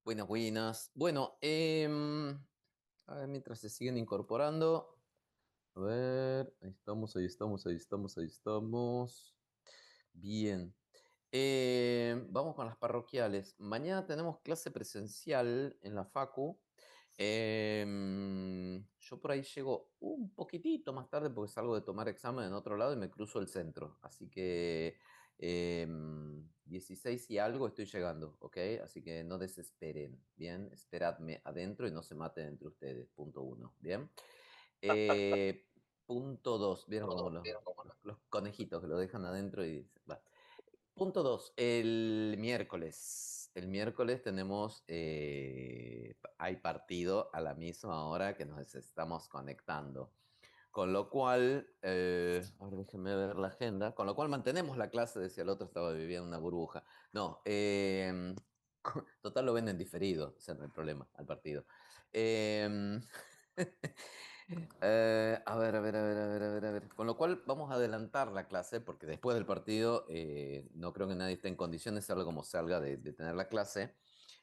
Buenas, buenas. Bueno, a ver, mientras se siguen incorporando. A ver, ahí estamos, ahí estamos, ahí estamos, ahí estamos. Bien. Vamos con las parroquiales. Mañana tenemos clase presencial en la Facu. Yo por ahí llego un poquitito más tarde porque salgo de tomar examen en otro lado y me cruzo el centro. Así que 16 y algo estoy llegando, ¿ok? Así que no desesperen, ¿bien? Esperadme adentro y no se maten entre ustedes, punto uno, ¿bien? Eh, punto dos, ¿vieron como los conejitos que lo dejan adentro y... va. Punto dos, el miércoles. El miércoles tenemos, hay partido a la misma hora que nos estamos conectando. Con lo cual, a ver, déjenme ver la agenda. Con lo cual mantenemos la clase de si el otro estaba viviendo una burbuja. No, total lo ven en diferido, ese no es el problema, al partido. Eh, a ver, a ver, a ver, a ver, a ver, a ver. Con lo cual vamos a adelantar la clase porque después del partido no creo que nadie esté en condiciones, salga como salga, de tener la clase.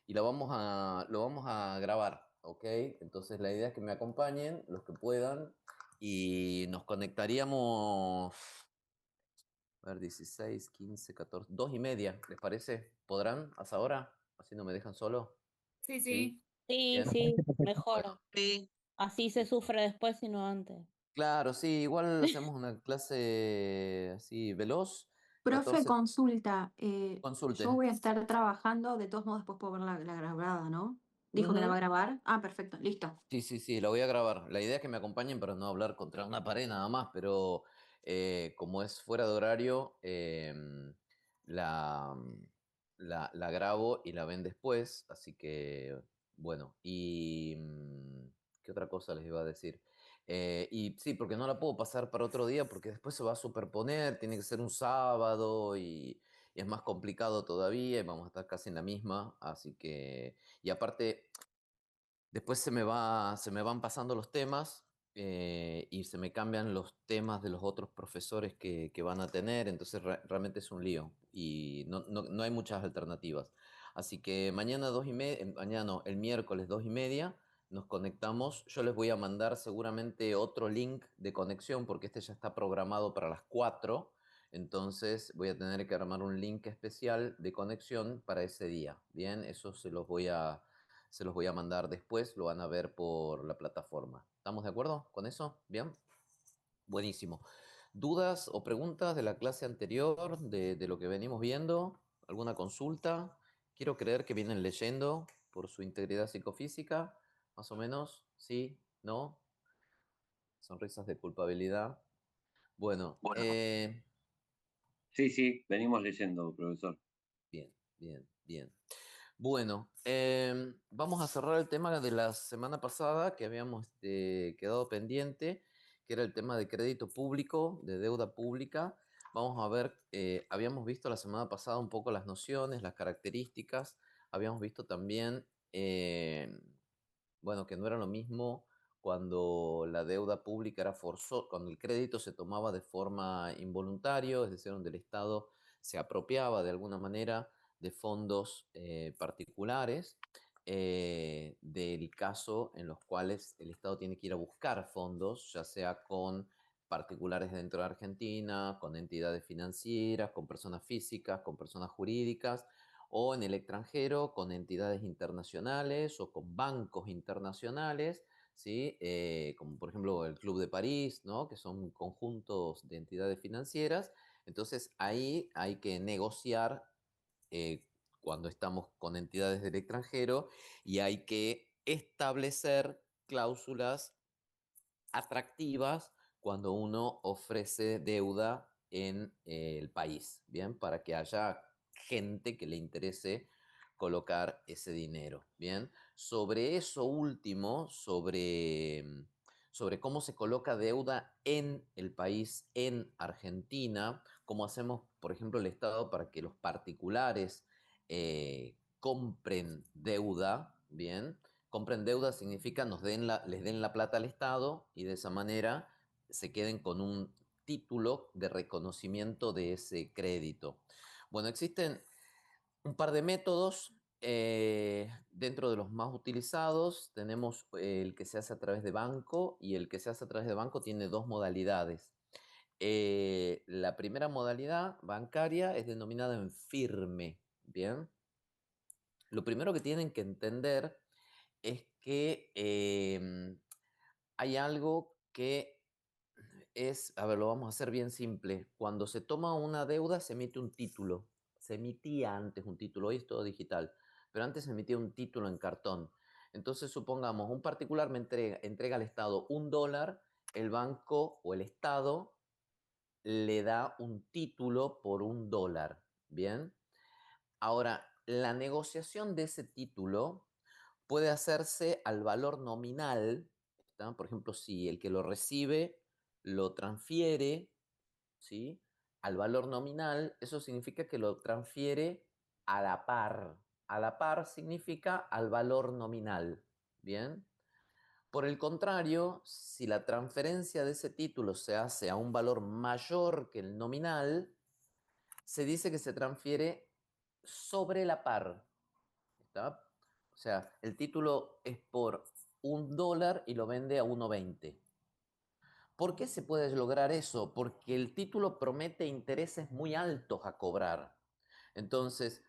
Y lo vamos a grabar, ¿ok? Entonces la idea es que me acompañen los que puedan y nos conectaríamos, a ver, 16, 15, 14, 2:30, ¿les parece? ¿Podrán hasta ahora? Así no me dejan solo. Sí, ¿Sí? sí. Sí, ¿Bien? sí, Bueno, mejor. Sí. Así se listo. sufre después y no antes. Claro, sí, igual hacemos una clase así veloz, Profe, 14, consulta. consulte. Yo voy a estar trabajando, de todos modos después puedo ver la grabada, ¿no? ¿Dijo que la va a Ujú. grabar? Ah, perfecto, listo. Sí, sí, sí, la voy a grabar. La idea es que me acompañen para no hablar contra una pared nada más, pero como es fuera de horario, la, la grabo y la ven después, así que bueno, y ¿qué otra cosa les iba a decir? Y sí, porque no la puedo pasar para otro día porque después se va a superponer, tiene que ser un sábado y es más complicado todavía y vamos a estar casi en la misma, así que, y aparte... Después se me van pasando los temas y se me cambian los temas de los otros profesores que van a tener, entonces realmente es un lío y no hay muchas alternativas. Así que mañana 2:30, mañana no, el miércoles 2:30 nos conectamos. Yo les voy a mandar seguramente otro link de conexión porque este ya está programado para las 4. Entonces voy a tener que armar un link especial de conexión para ese día. Bien, eso se los voy a mandar después, lo van a ver por la plataforma. ¿Estamos de acuerdo con eso? Bien, buenísimo. ¿Dudas o preguntas de la clase anterior, de lo que venimos viendo? ¿Alguna consulta? Quiero creer que vienen leyendo por su integridad psicofísica, más o menos. ¿Sí? ¿No? Sonrisas de culpabilidad. Bueno, Bueno, Sí, sí, venimos leyendo, profesor. bien, bien, bien. Bueno, vamos a cerrar el tema de la semana pasada que habíamos quedado pendiente, que era el tema de crédito público, de deuda pública. Vamos a ver, habíamos visto la semana pasada un poco las nociones, las características, habíamos visto también, bueno, que no era lo mismo cuando la deuda pública era forzosa, cuando el crédito se tomaba de forma involuntaria, es decir, donde el Estado se apropiaba de alguna manera de fondos particulares, del caso en los cuales el Estado tiene que ir a buscar fondos, ya sea con particulares dentro de Argentina, con entidades financieras, con personas físicas, con personas jurídicas, o en el extranjero con entidades internacionales o con bancos internacionales, ¿sí? Como por ejemplo el Club de París, ¿no? Que son conjuntos de entidades financieras. Entonces ahí hay que negociar cuando estamos con entidades del extranjero y hay que establecer cláusulas atractivas cuando uno ofrece deuda en el país, ¿bien? Para que haya gente que le interese colocar ese dinero, ¿bien? Sobre eso último, sobre cómo se coloca deuda en el país, en Argentina, cómo hacemos, por ejemplo, el Estado para que los particulares compren deuda, ¿bien? Compren deuda significa les den la plata al Estado y de esa manera se queden con un título de reconocimiento de ese crédito. Bueno, existen un par de métodos. Dentro de los más utilizados tenemos el que se hace a través de banco, y el que se hace a través de banco tiene dos modalidades. La primera modalidad bancaria es denominada en firme, ¿bien? Lo primero que tienen que entender es que hay algo que es, a ver, lo vamos a hacer bien simple. Cuando se toma una deuda se emite un título. Se emitía antes un título, hoy es todo digital, pero antes se emitía un título en cartón. Entonces, supongamos, un particular me entrega al Estado $1, el banco o el Estado le da un título por $1, ¿bien? Ahora, la negociación de ese título puede hacerse al valor nominal, ¿está? Por ejemplo, si el que lo recibe lo transfiere, ¿sí?, al valor nominal, eso significa que lo transfiere a la par. A la par significa al valor nominal, ¿bien? Por el contrario, si la transferencia de ese título se hace a un valor mayor que el nominal, se dice que se transfiere sobre la par, ¿está? O sea, el título es por $1 y lo vende a 1.20. ¿Por qué se puede lograr eso? Porque el título promete intereses muy altos a cobrar. Entonces,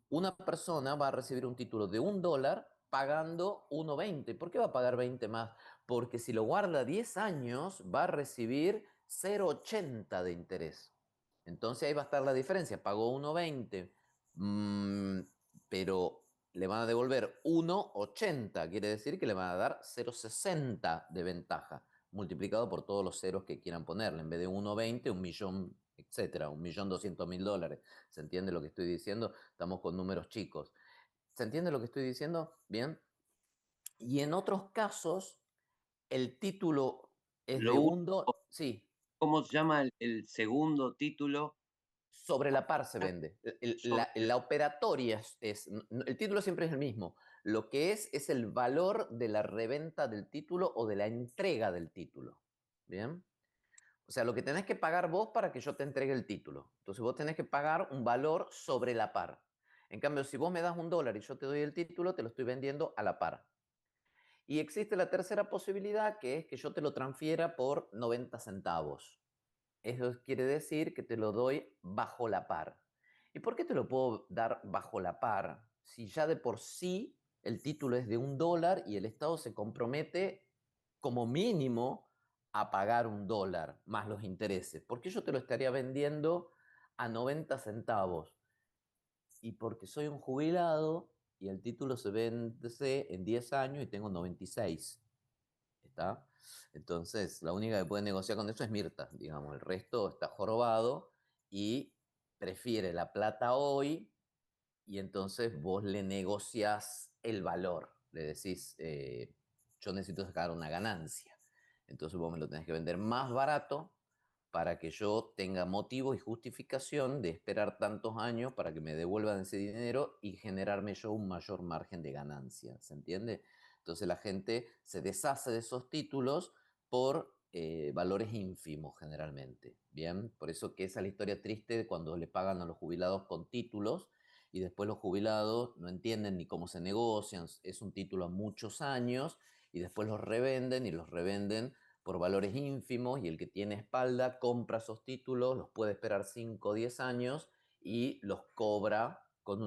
una persona va a recibir un título de $1 pagando 1.20. ¿Por qué va a pagar 20 más? Porque si lo guarda 10 años, va a recibir 0.80 de interés. Entonces ahí va a estar la diferencia. Pagó 1.20, pero le van a devolver 1.80. Quiere decir que le van a dar 0.60 de ventaja, multiplicado por todos los ceros que quieran ponerle. En vez de 1.20, 1.000.000, etcétera, 1.200.000 dólares. ¿Se entiende lo que estoy diciendo? Estamos con números chicos. ¿Se entiende lo que estoy diciendo? Bien. Y en otros casos, el título es Lo de único, Sí, ¿cómo se llama el segundo título? sobre la par se vende. La operatoria el título siempre es el mismo. Lo que es el valor de la reventa del título o de la entrega del título. ¿Bien? O sea, lo que tenés que pagar vos para que yo te entregue el título. Entonces vos tenés que pagar un valor sobre la par. En cambio, si vos me das $1 y yo te doy el título, te lo estoy vendiendo a la par. Y existe la tercera posibilidad, que es que yo te lo transfiera por 90 centavos. Eso quiere decir que te lo doy bajo la par. ¿Y por qué te lo puedo dar bajo la par? Si ya de por sí el título es de $1 y el Estado se compromete como mínimo a pagar $1 más los intereses. ¿Por qué yo te lo estaría vendiendo a 90 centavos? Y porque soy un jubilado y el título se vence en 10 años y tengo 96. ¿Está? Entonces, la única que puede negociar con eso es Mirta, digamos. El resto está jorobado y prefiere la plata hoy, y entonces vos le negocias el valor. Le decís, yo necesito sacar una ganancia. Entonces vos me lo tenés que vender más barato para que yo tenga motivo y justificación de esperar tantos años para que me devuelvan ese dinero y generarme yo un mayor margen de ganancia. ¿Se entiende? Entonces la gente se deshace de esos títulos por valores ínfimos generalmente. Bien, por eso que esa es la historia triste de cuando le pagan a los jubilados con títulos y después los jubilados no entienden ni cómo se negocian. Es un título a muchos años y después los revenden y los revenden por valores ínfimos, y el que tiene espalda compra esos títulos, los puede esperar 5 o 10 años y los cobra con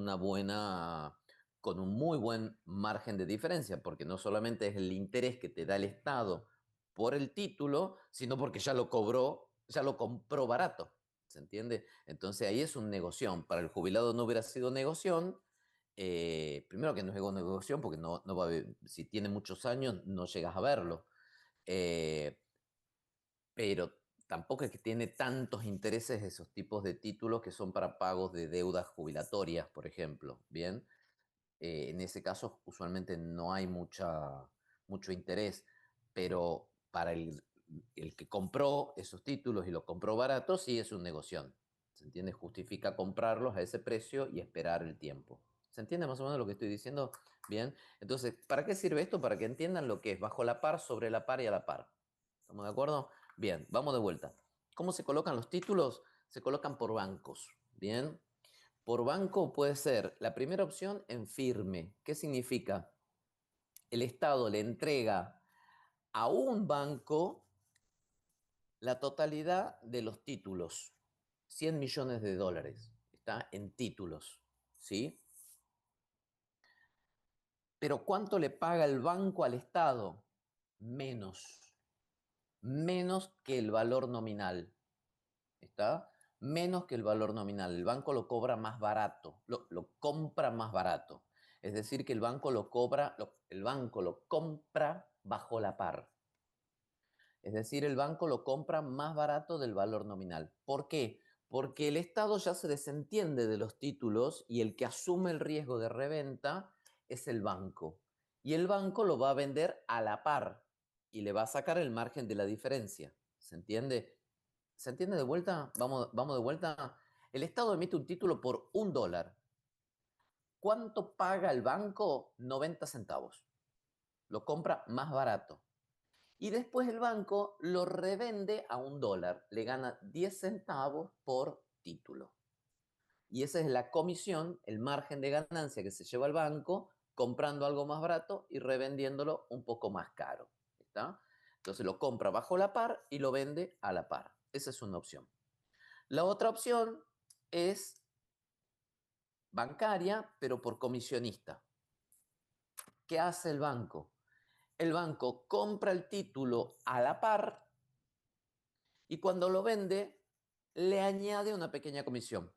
con un muy buen margen de diferencia, porque no solamente es el interés que te da el Estado por el título, sino porque ya lo cobró, ya lo compró barato. ¿Se entiende? Entonces ahí es un negoción. Para el jubilado no hubiera sido negoción. Primero que no es negoción porque no va a ver, si tiene muchos años no llegas a verlo. Eh, pero tampoco es que tiene tantos intereses esos tipos de títulos que son para pagos de deudas jubilatorias, por ejemplo. Bien, en ese caso usualmente no hay mucho interés, pero para el que compró esos títulos y los compró baratos, sí es un negocio. ¿Se entiende? Justifica comprarlos a ese precio y esperar el tiempo. ¿Se entiende más o menos lo que estoy diciendo? Bien, entonces, ¿para qué sirve esto? Para que entiendan lo que es bajo la par, sobre la par y a la par. ¿Estamos de acuerdo? Bien, vamos de vuelta. ¿Cómo se colocan los títulos? Se colocan por bancos. Bien. Por banco puede ser la primera opción en firme. ¿Qué significa? El Estado le entrega a un banco la totalidad de los títulos, 100 millones de dólares, está en títulos, ¿sí? Pero ¿cuánto le paga el banco al Estado? Menos que el valor nominal, ¿está? Menos que el valor nominal. El banco lo cobra más barato, lo compra más barato. Es decir, que el banco lo compra bajo la par. Es decir, el banco lo compra más barato del valor nominal. ¿Por qué? Porque el Estado ya se desentiende de los títulos y el que asume el riesgo de reventa es el banco. Y el banco lo va a vender a la par y le va a sacar el margen de la diferencia. ¿Se entiende? ¿Se entiende de vuelta? Vamos de vuelta. El Estado emite un título por $1. ¿Cuánto paga el banco? 90 centavos. Lo compra más barato. Y después el banco lo revende a $1. Le gana 10 centavos por título. Y esa es la comisión, el margen de ganancia que se lleva el banco comprando algo más barato y revendiéndolo un poco más caro. ¿Está? Entonces lo compra bajo la par y lo vende a la par. Esa es una opción. La otra opción es bancaria, pero por comisionista. ¿Qué hace el banco? El banco compra el título a la par y cuando lo vende le añade una pequeña comisión.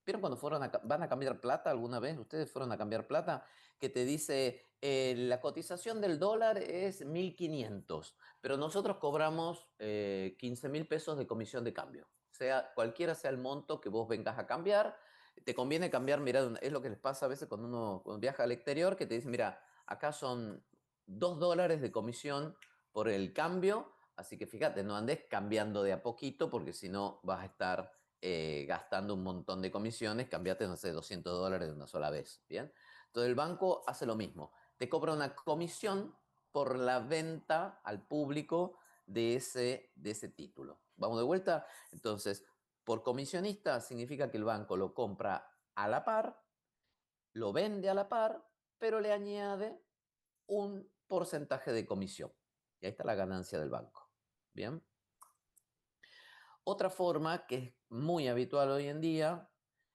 ¿Vieron cuando van a cambiar plata alguna vez? ¿Ustedes fueron a cambiar plata? Que te dice, la cotización del dólar es 1.500, pero nosotros cobramos 15.000 pesos de comisión de cambio. Cualquiera sea el monto que vos vengas a cambiar, te conviene cambiar, mira, es lo que les pasa a veces cuando uno viaja al exterior, que te dicen, mira, acá son $2 de comisión por el cambio, así que fíjate, no andes cambiando de a poquito porque si no vas a estar gastando un montón de comisiones, cambiate, no sé, $200 de una sola vez, ¿bien? Entonces el banco hace lo mismo, te cobra una comisión por la venta al público de ese título. ¿Vamos de vuelta? Entonces, por comisionista significa que el banco lo compra a la par, lo vende a la par, pero le añade un porcentaje de comisión. Y ahí está la ganancia del banco. ¿Bien? Otra forma que es muy habitual hoy en día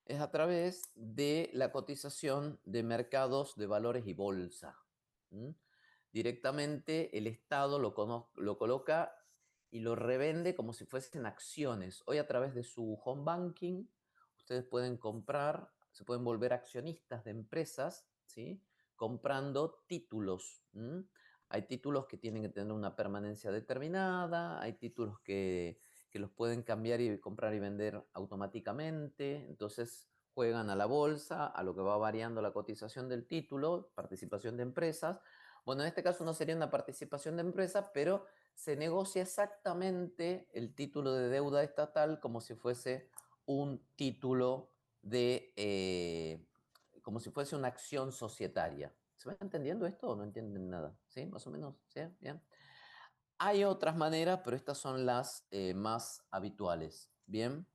es a través de la cotización de mercados de valores y bolsa. ¿Mm? Directamente el Estado lo coloca y lo revende como si fuesen acciones. Hoy a través de su home banking ustedes pueden comprar, se pueden volver accionistas de empresas, ¿sí? Comprando títulos. Hay títulos que tienen que tener una permanencia determinada, hay títulos que los pueden cambiar y comprar y vender automáticamente. Entonces juegan a la bolsa, a lo que va variando la cotización del título, participación de empresas. Bueno, en este caso no sería una participación de empresa, pero se negocia exactamente el título de deuda estatal como si fuese un título como si fuese una acción societaria. ¿Se va entendiendo esto o no entienden nada? ¿Sí? Más o menos, ¿sí? Bien. Hay otras maneras, pero estas son las más habituales. Bien.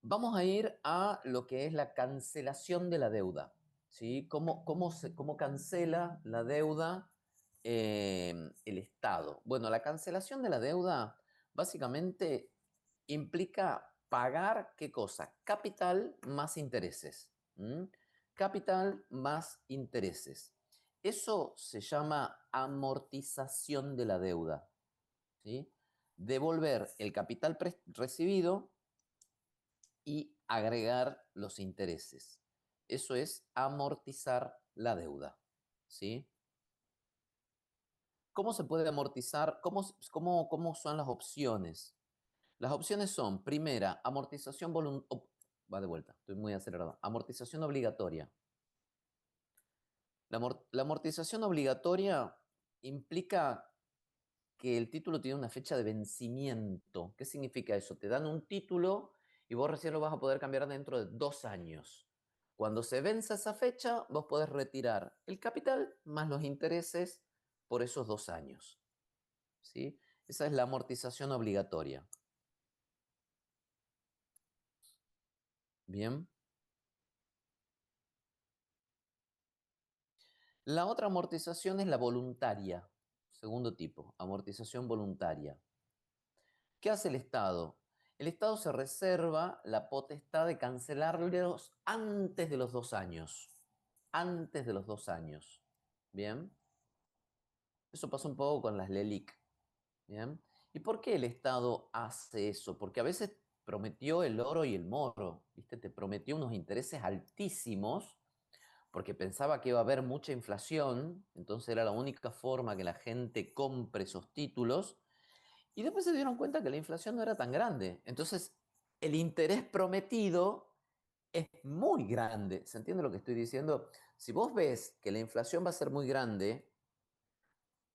Vamos a ir a lo que es la cancelación de la deuda. ¿Sí? ¿Cómo cancela la deuda el Estado? Bueno, la cancelación de la deuda básicamente implica pagar, ¿qué cosa? Capital más intereses. Capital más intereses. Eso se llama amortización de la deuda. ¿Sí? Devolver el capital recibido y agregar los intereses. Eso es amortizar la deuda. ¿Sí? ¿Cómo se puede amortizar? ¿Cómo son las opciones? Las opciones son, primera, amortización voluntaria. Va de vuelta, estoy muy acelerado. Amortización obligatoria. La amortización obligatoria implica que el título tiene una fecha de vencimiento. ¿Qué significa eso? Te dan un título y vos recién lo vas a poder cambiar dentro de 2 años. Cuando se venza esa fecha, vos podés retirar el capital más los intereses por esos 2 años. ¿Sí? Esa es la amortización obligatoria. Bien. La otra amortización es la voluntaria, segundo tipo, amortización voluntaria. ¿Qué hace el Estado? El Estado se reserva la potestad de cancelarlos antes de los 2 años. Antes de los 2 años. ¿Bien? Eso pasa un poco con las LELIC. ¿Bien? ¿Y por qué el Estado hace eso? Porque a veces prometió el oro y el moro, ¿viste? Te prometió unos intereses altísimos porque pensaba que iba a haber mucha inflación, entonces era la única forma que la gente compre esos títulos, y después se dieron cuenta que la inflación no era tan grande. Entonces, el interés prometido es muy grande. ¿Se entiende lo que estoy diciendo? Si vos ves que la inflación va a ser muy grande,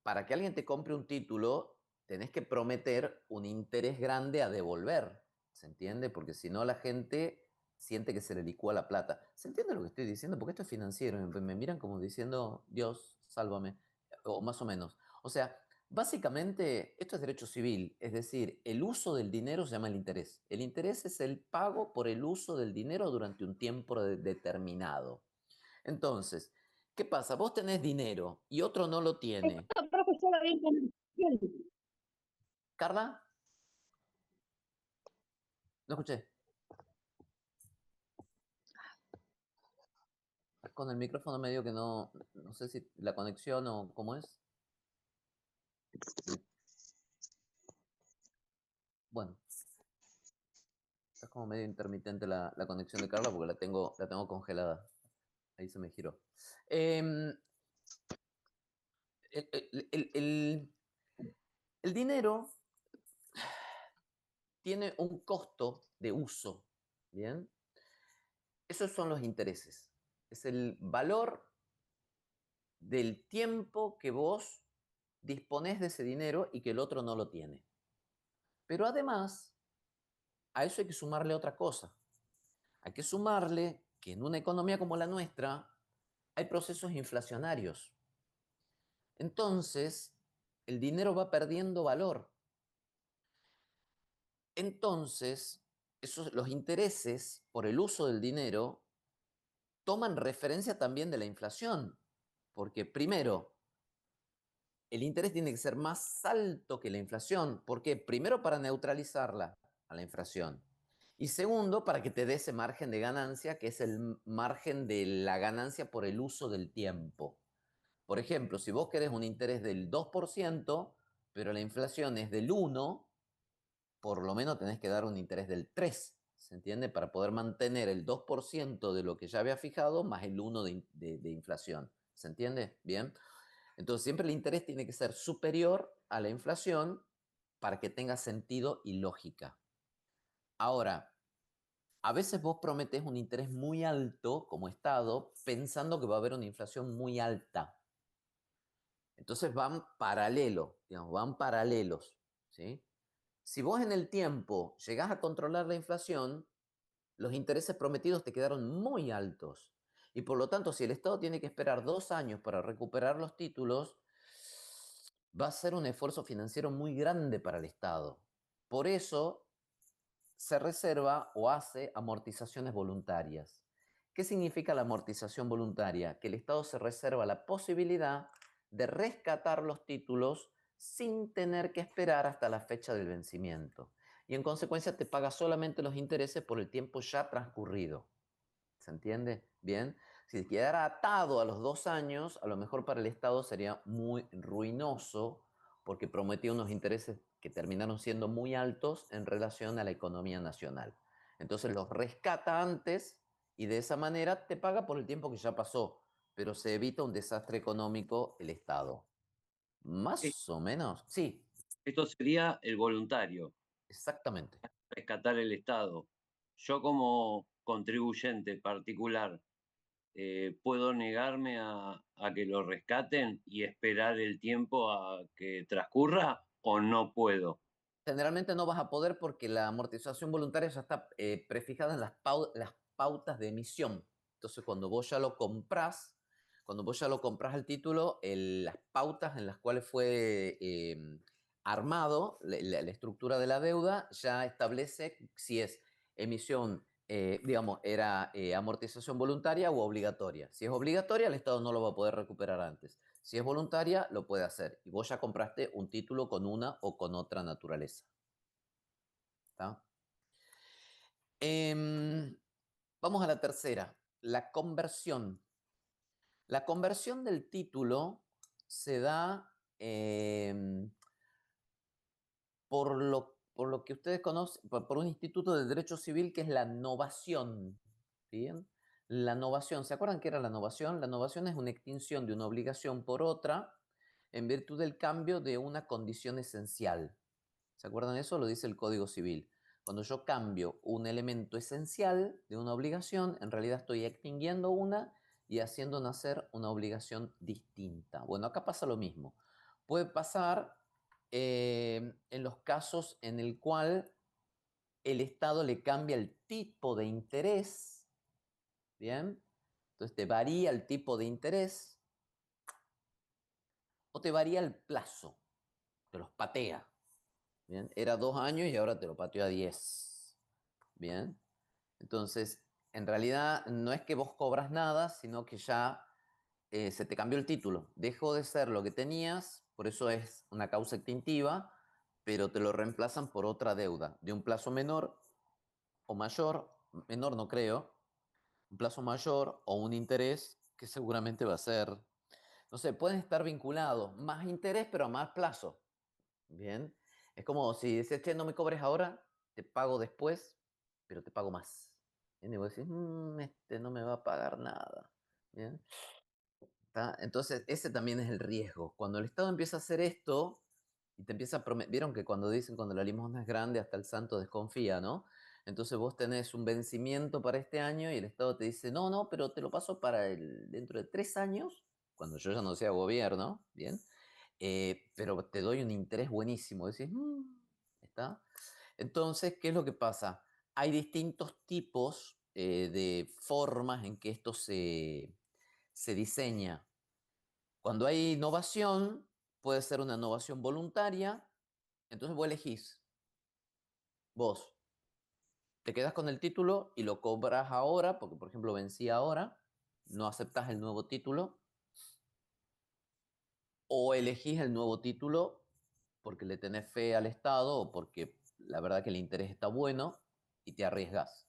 para que alguien te compre un título, tenés que prometer un interés grande a devolver. ¿Se entiende? Porque si no, la gente siente que se le licúa la plata. ¿Se entiende lo que estoy diciendo? Porque esto es financiero. Me miran como diciendo, Dios, sálvame. O más o menos. O sea, básicamente, esto es derecho civil. Es decir, el uso del dinero se llama el interés. El interés es el pago por el uso del dinero durante un tiempo determinado. Entonces, ¿qué pasa? Vos tenés dinero y otro no lo tiene. Profesora de información. ¿Carla? No escuché. Con el micrófono medio que no sé si la conexión o cómo es. Bueno, es como medio intermitente la conexión de Carla porque la tengo congelada. Ahí se me giró. El, el- el- el- el dinero tiene un costo de uso, ¿bien? Esos son los intereses. Es el valor del tiempo que vos disponés de ese dinero y que el otro no lo tiene. Pero además, a eso hay que sumarle otra cosa. Hay que sumarle que en una economía como la nuestra hay procesos inflacionarios. Entonces, el dinero va perdiendo valor. Entonces, los intereses por el uso del dinero toman referencia también de la inflación. Porque primero, el interés tiene que ser más alto que la inflación. ¿Por qué? Primero, para neutralizarla a la inflación. Y segundo, para que te dé ese margen de ganancia, que es el margen de la ganancia por el uso del tiempo. Por ejemplo, si vos querés un interés del 2%, pero la inflación es del 1%, por lo menos tenés que dar un interés del 3%. ¿Se entiende? Para poder mantener el 2% de lo que ya había fijado más el 1% de inflación. ¿Se entiende? Bien. Entonces, siempre el interés tiene que ser superior a la inflación para que tenga sentido y lógica. Ahora, a veces vos prometés un interés muy alto como Estado pensando que va a haber una inflación muy alta. Entonces van paralelo, digamos, van paralelos, ¿sí? Si vos en el tiempo llegás a controlar la inflación, los intereses prometidos te quedaron muy altos. Y por lo tanto, si el Estado tiene que esperar 2 años para recuperar los títulos, va a ser un esfuerzo financiero muy grande para el Estado. Por eso se reserva o hace amortizaciones voluntarias. ¿Qué significa la amortización voluntaria? Que el Estado se reserva la posibilidad de rescatar los títulos sin tener que esperar hasta la fecha del vencimiento. Y en consecuencia te paga solamente los intereses por el tiempo ya transcurrido. ¿Se entiende? Bien. Si quedara atado a los 2 años, a lo mejor para el Estado sería muy ruinoso porque prometió unos intereses que terminaron siendo muy altos en relación a la economía nacional. Entonces los rescata antes y de esa manera te paga por el tiempo que ya pasó, pero se evita un desastre económico el Estado. Más o menos, sí, Esto sería el voluntario, exactamente. rescatar el Estado. Yo como contribuyente particular, ¿puedo negarme a que lo rescaten y esperar el tiempo a que transcurra o no puedo? Generalmente no vas a poder porque la amortización voluntaria ya está prefijada en las pautas de emisión. Entonces, cuando vos ya lo comprás el título, las pautas en las cuales fue armado la estructura de la deuda ya establece si es emisión digamos, era amortización voluntaria u obligatoria. Si es obligatoria, el Estado no lo va a poder recuperar antes. Si es voluntaria, lo puede hacer. Y vos ya compraste un título con una o con otra naturaleza. ¿Está? Vamos a la tercera, la conversión. La conversión del título se da por lo que ustedes conocen, por un instituto de derecho civil que es la novación. ¿Bien? La novación, ¿se acuerdan qué era la novación? La novación es una extinción de una obligación por otra en virtud del cambio de una condición esencial. ¿Se acuerdan de eso? Lo dice el Código Civil. Cuando yo cambio un elemento esencial de una obligación, en realidad estoy extinguiendo una y haciendo nacer una obligación distinta. Bueno, acá pasa lo mismo. Puede pasar en los casos en el cual el Estado le cambia el tipo de interés, ¿bien? Entonces te varía el tipo de interés o te varía el plazo, te los patea, ¿bien? Era 2 años y ahora te lo pateó a 10, ¿bien? Entonces, en realidad no es que vos cobras nada, sino que ya se te cambió el título. Dejó de ser lo que tenías, por eso es una causa extintiva, pero te lo reemplazan por otra deuda de un plazo menor o mayor, menor no creo, un plazo mayor o un interés que seguramente va a ser, no sé, pueden estar vinculados, más interés pero a más plazo. Bien, es como si dices, che, no me cobres ahora, te pago después, pero te pago más. Bien, y vos decís, este no me va a pagar nada. Bien. ¿Está? Entonces, ese también es el riesgo. Cuando el Estado empieza a hacer esto y te empieza a prometer, vieron que cuando dicen cuando la limosna es grande, hasta el santo desconfía, ¿no? Entonces vos tenés un vencimiento para este año y el Estado te dice, no, no, pero te lo paso para dentro de 3 años, cuando yo ya no sea gobierno, ¿bien? Pero te doy un interés buenísimo. Decís, ¿está? Entonces, ¿qué es lo que pasa? Hay distintos tipos de formas en que esto se diseña. Cuando hay innovación, puede ser una innovación voluntaria, entonces vos elegís. Vos te quedas con el título y lo cobras ahora, porque por ejemplo vencía ahora, no aceptas el nuevo título, o elegís el nuevo título porque le tenés fe al Estado o porque la verdad que el interés está bueno y te arriesgas.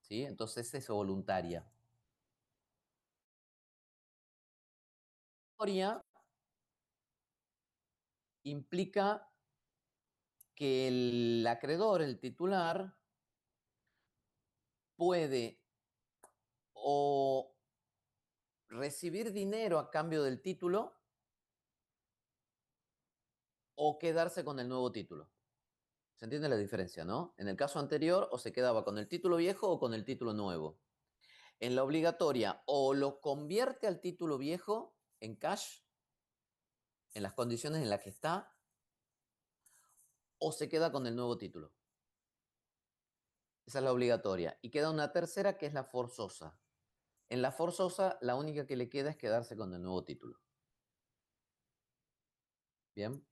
¿Sí? Entonces es voluntaria. Implica que el acreedor, el titular, puede o recibir dinero a cambio del título o quedarse con el nuevo título. ¿Se entiende la diferencia, no? En el caso anterior, o se quedaba con el título viejo o con el título nuevo. En la obligatoria, o lo convierte al título viejo en cash, en las condiciones en las que está, o se queda con el nuevo título. Esa es la obligatoria. Y queda una tercera que es la forzosa. En la forzosa, la única que le queda es quedarse con el nuevo título. ¿Bien?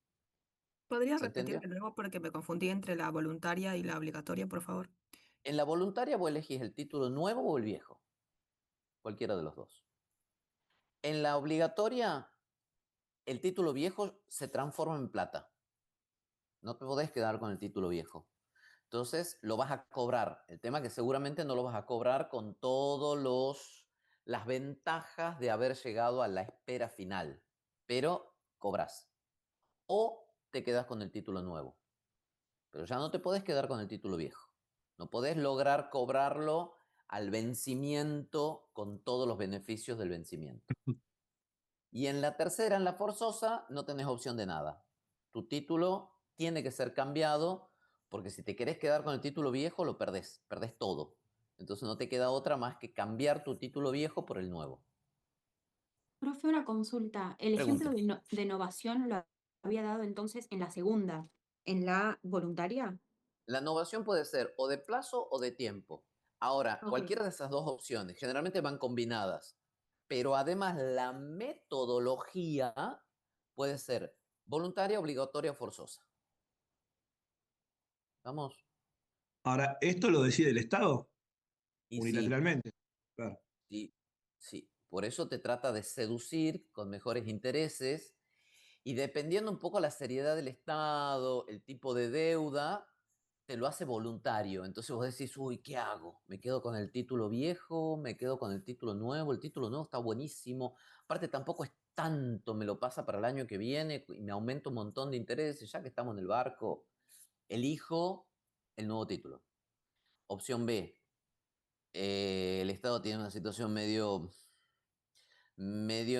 ¿Podrías ¿Se repetir entendió? de nuevo porque me confundí entre la voluntaria y la obligatoria, por favor? En la voluntaria vos elegís el título nuevo o el viejo. Cualquiera de los dos. En la obligatoria, el título viejo se transforma en plata. No te podés quedar con el título viejo. Entonces lo vas a cobrar. El tema es que seguramente no lo vas a cobrar con todas las ventajas de haber llegado a la espera final. Pero cobras. O te quedas con el título nuevo. Pero ya no te podés quedar con el título viejo. No podés lograr cobrarlo al vencimiento con todos los beneficios del vencimiento. Y en la tercera, en la forzosa, no tenés opción de nada. Tu título tiene que ser cambiado porque si te querés quedar con el título viejo, lo perdés todo. Entonces no te queda otra más que cambiar tu título viejo por el nuevo. Profe, una consulta. El Pregunte. ejemplo de innovación lo había dado entonces en la segunda, en la voluntaria. La innovación puede ser o de plazo o de tiempo. Ahora, Ok. cualquiera de esas dos opciones generalmente van combinadas, pero además la metodología puede ser voluntaria, obligatoria o forzosa. ¿Vamos? Ahora, ¿esto lo decide el Estado Y sí, unilateralmente? Claro, sí, sí. Por eso te trata de seducir con mejores intereses y dependiendo un poco la seriedad del Estado, el tipo de deuda, te lo hace voluntario. Entonces vos decís, uy, ¿qué hago? ¿Me quedo con el título viejo? ¿Me quedo con el título nuevo? El título nuevo está buenísimo. Aparte tampoco es tanto, me lo pasa para el año que viene y me aumenta un montón de intereses. Ya que estamos en el barco, elijo el nuevo título. Opción B, el Estado tiene una situación medio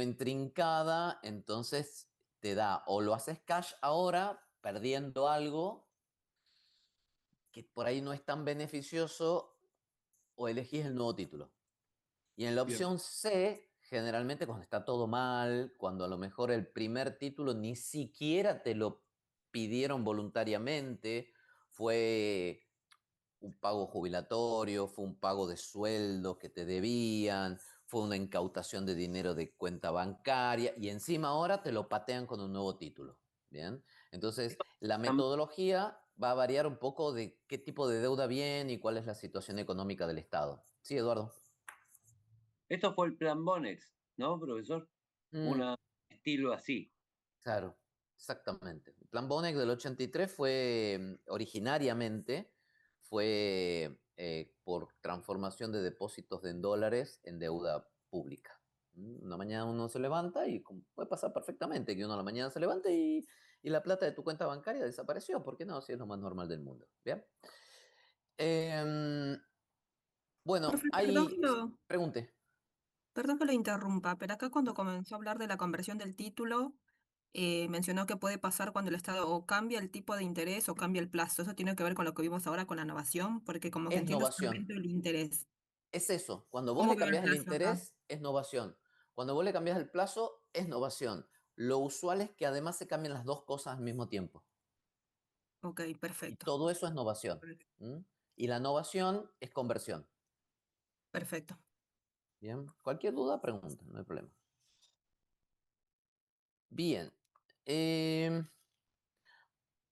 intrincada, entonces te da o lo haces cash ahora, perdiendo algo que por ahí no es tan beneficioso, o elegís el nuevo título. Y en la bien, opción C, generalmente cuando está todo mal, cuando a lo mejor el primer título ni siquiera te lo pidieron voluntariamente, fue un pago jubilatorio, fue un pago de sueldo que te debían, fue una incautación de dinero de cuenta bancaria y encima ahora te lo patean con un nuevo título. Bien, entonces la metodología va a variar un poco de qué tipo de deuda viene y cuál es la situación económica del Estado. Sí, Eduardo. Esto fue el plan Bonex, ¿no, profesor? Mm, Un estilo así. claro, exactamente. El plan Bonex del 83 fue originariamente por transformación de depósitos en dólares en deuda pública. Una mañana uno se levanta y puede pasar perfectamente que uno a la mañana se levante y la plata de tu cuenta bancaria desapareció. ¿Por qué no? Si es lo más normal del mundo. ¿Bien? Em, bueno, Profe, hay... Pregunte. perdón que lo interrumpa, pero acá cuando comenzó a hablar de la conversión del título, mencionó que puede pasar cuando el Estado o cambia el tipo de interés o cambia el plazo. Eso tiene que ver con lo que vimos ahora con la innovación, porque como que Es entiendo novación. solamente el interés. Es eso. Cuando vos ¿Cómo le veo el cambias el plazo acá? interés, es novación. Cuando vos le cambias el plazo, es novación. Lo usual es que además se cambien las dos cosas al mismo tiempo. Ok, Y perfecto. todo eso es novación. ¿Mm? Y la novación es conversión. Perfecto. Bien. Cualquier duda, pregunta, no hay problema. Bien.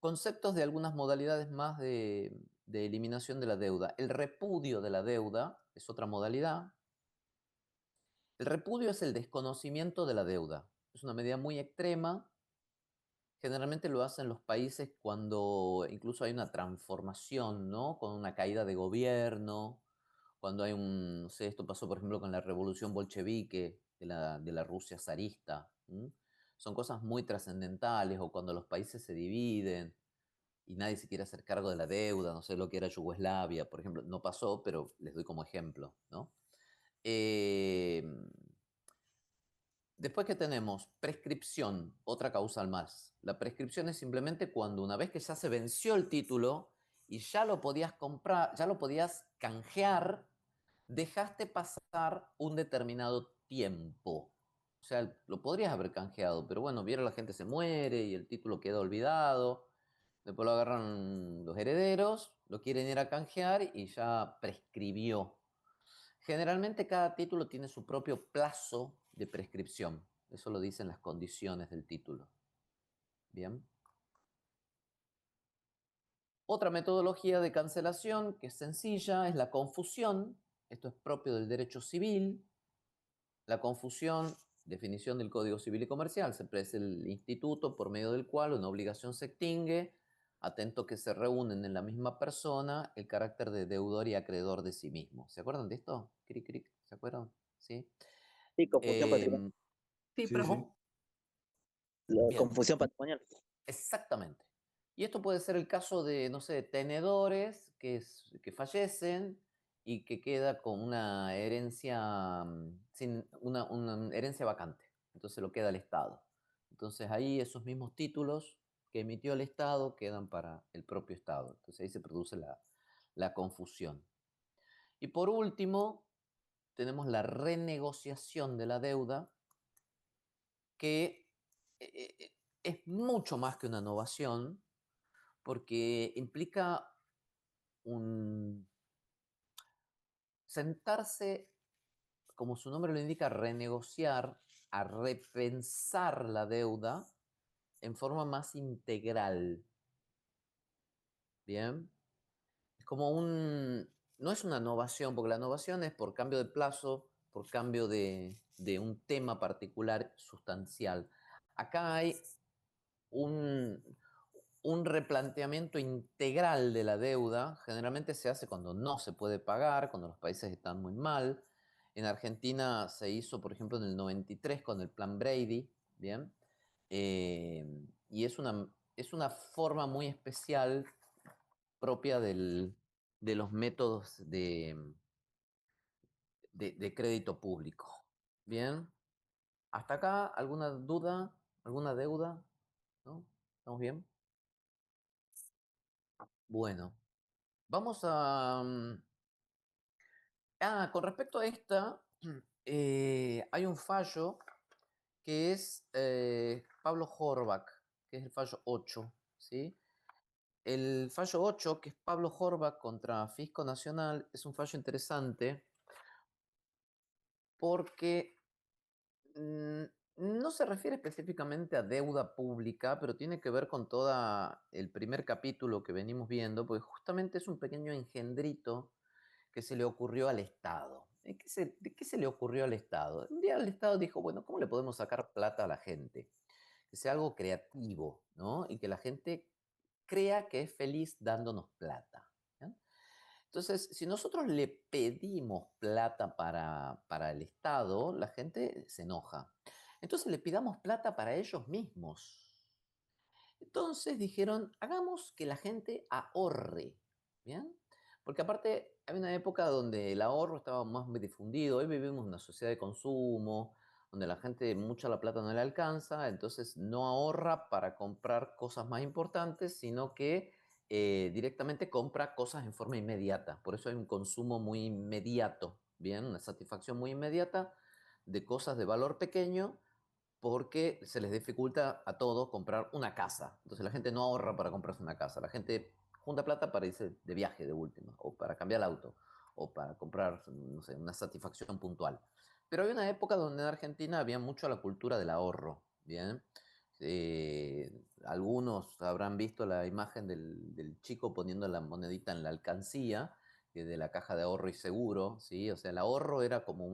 Conceptos de algunas modalidades más de eliminación de la deuda. El repudio de la deuda es otra modalidad. El repudio es el desconocimiento de la deuda. Es una medida muy extrema. Generalmente lo hacen los países cuando incluso hay una transformación, ¿no? Con una caída de gobierno, cuando hay no sé, esto pasó por ejemplo con la revolución bolchevique de la Rusia zarista. Son cosas muy trascendentales, o cuando los países se dividen y nadie se quiere hacer cargo de la deuda, no sé lo que era Yugoslavia, por ejemplo, no pasó, pero les doy como ejemplo, ¿no? Eh, Después que tenemos prescripción, otra causal más. La prescripción es simplemente cuando una vez que ya se venció el título y ya lo podías comprar, ya lo podías canjear, dejaste pasar un determinado tiempo. O sea, lo podrías haber canjeado, pero bueno, vieron la gente se muere y el título queda olvidado. Después lo agarran los herederos, lo quieren ir a canjear y ya prescribió. Generalmente cada título tiene su propio plazo de prescripción. Eso lo dicen las condiciones del título. Bien. Otra metodología de cancelación que es sencilla es la confusión. Esto es propio del derecho civil. La confusión, definición del Código Civil y Comercial, siempre es el instituto por medio del cual una obligación se extingue, atento que se reúnen en la misma persona el carácter de deudor y acreedor de sí mismo. ¿Se acuerdan de esto? Cric, cric. ¿Se acuerdan? ¿Sí? Sí, confusión patrimonial. Sí, sí, profe. sí. ¿Cómo? La Bien, confusión patrimonial. exactamente. Y esto puede ser el caso de, no sé, tenedores que fallecen y que queda con una herencia, sin una herencia vacante. Entonces lo queda el Estado. Entonces ahí esos mismos títulos que emitió el Estado quedan para el propio Estado. Entonces ahí se produce la confusión. Y por último, tenemos la renegociación de la deuda, que es mucho más que una innovación, porque implica un sentarse, como su nombre lo indica, renegociar, a repensar la deuda en forma más integral. Bien, es no es una novación, porque la novación es por cambio de plazo, por cambio de un tema particular sustancial. Acá hay un replanteamiento integral de la deuda. Generalmente se hace cuando no se puede pagar, cuando los países están muy mal. En Argentina se hizo, por ejemplo, en el 93 con el Plan Brady, ¿bien? Y es una forma muy especial propia de los métodos de crédito público. ¿Bien? ¿Hasta acá alguna duda? ¿Alguna deuda? ¿No? ¿Estamos bien? Bueno, vamos a... con respecto a esta, hay un fallo que es Pablo Horbach, que es el fallo 8, ¿sí? El fallo 8, que es Pablo Horbach contra Fisco Nacional, es un fallo interesante porque no se refiere específicamente a deuda pública, pero tiene que ver con todo el primer capítulo que venimos viendo, porque justamente es un pequeño engendrito que se le ocurrió al Estado. ¿De qué se le ocurrió al Estado? Un día el Estado dijo, bueno, ¿cómo le podemos sacar plata a la gente? Que sea algo creativo, ¿no? Y que la gente crea que es feliz dándonos plata. ¿Ya? Entonces, si nosotros le pedimos plata para el Estado, la gente se enoja. Entonces le pidamos plata para ellos mismos. Entonces dijeron, hagamos que la gente ahorre, ¿bien? Porque aparte hay una época donde el ahorro estaba más difundido. Hoy vivimos en una sociedad de consumo, donde la gente mucha la plata no le alcanza, entonces no ahorra para comprar cosas más importantes, sino que directamente compra cosas en forma inmediata. Por eso hay un consumo muy inmediato, ¿bien? Una satisfacción muy inmediata de cosas de valor pequeño porque se les dificulta a todos comprar una casa. Entonces la gente no ahorra para comprarse una casa. La gente junta plata para irse de viaje de última, o para cambiar el auto, o para comprar, no sé, una satisfacción puntual. Pero hay una época donde en Argentina había mucho la cultura del ahorro, ¿bien? Algunos habrán visto la imagen del chico poniendo la monedita en la alcancía, de la caja de ahorro y seguro, ¿sí? O sea, el ahorro era como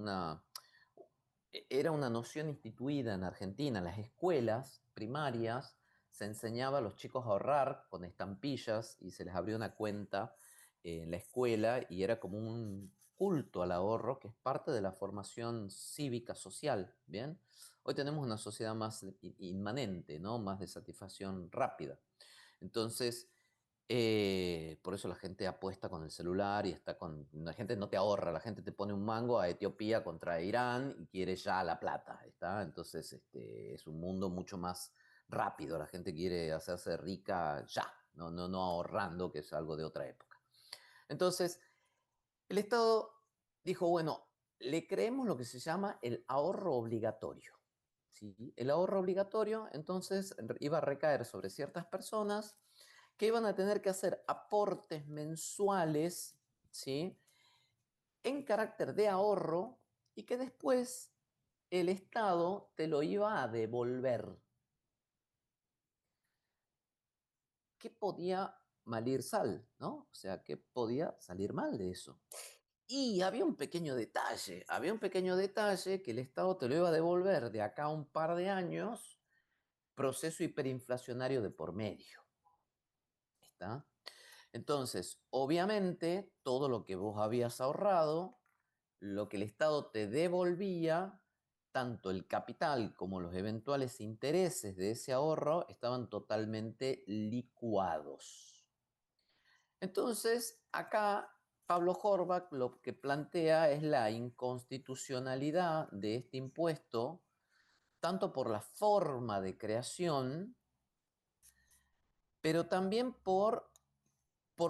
era una noción instituida en Argentina. En las escuelas primarias se enseñaba a los chicos a ahorrar con estampillas y se les abrió una cuenta en la escuela y era como un culto al ahorro que es parte de la formación cívica social, ¿bien? Hoy tenemos una sociedad más inmanente, ¿no? Más de satisfacción rápida. Entonces, por eso la gente apuesta con el celular y está con... La gente no te ahorra, la gente te pone un mango a Etiopía contra Irán y quiere ya la plata, ¿está? Entonces es un mundo mucho más rápido, la gente quiere hacerse rica ya, no ahorrando, que es algo de otra época. Entonces, el Estado dijo, bueno, le creemos lo que se llama el ahorro obligatorio. ¿Sí? El ahorro obligatorio, entonces, iba a recaer sobre ciertas personas que iban a tener que hacer aportes mensuales, ¿sí? En carácter de ahorro y que después el Estado te lo iba a devolver. ¿Qué podía mal ir sal, no? O sea, ¿qué podía salir mal de eso? Y había un pequeño detalle que el Estado te lo iba a devolver de acá a un par de años, proceso hiperinflacionario de por medio. ¿Está? Entonces, obviamente, todo lo que vos habías ahorrado, lo que el Estado te devolvía, tanto el capital como los eventuales intereses de ese ahorro, estaban totalmente licuados. Entonces, acá Pablo Horbach lo que plantea es la inconstitucionalidad de este impuesto, tanto por la forma de creación, pero también por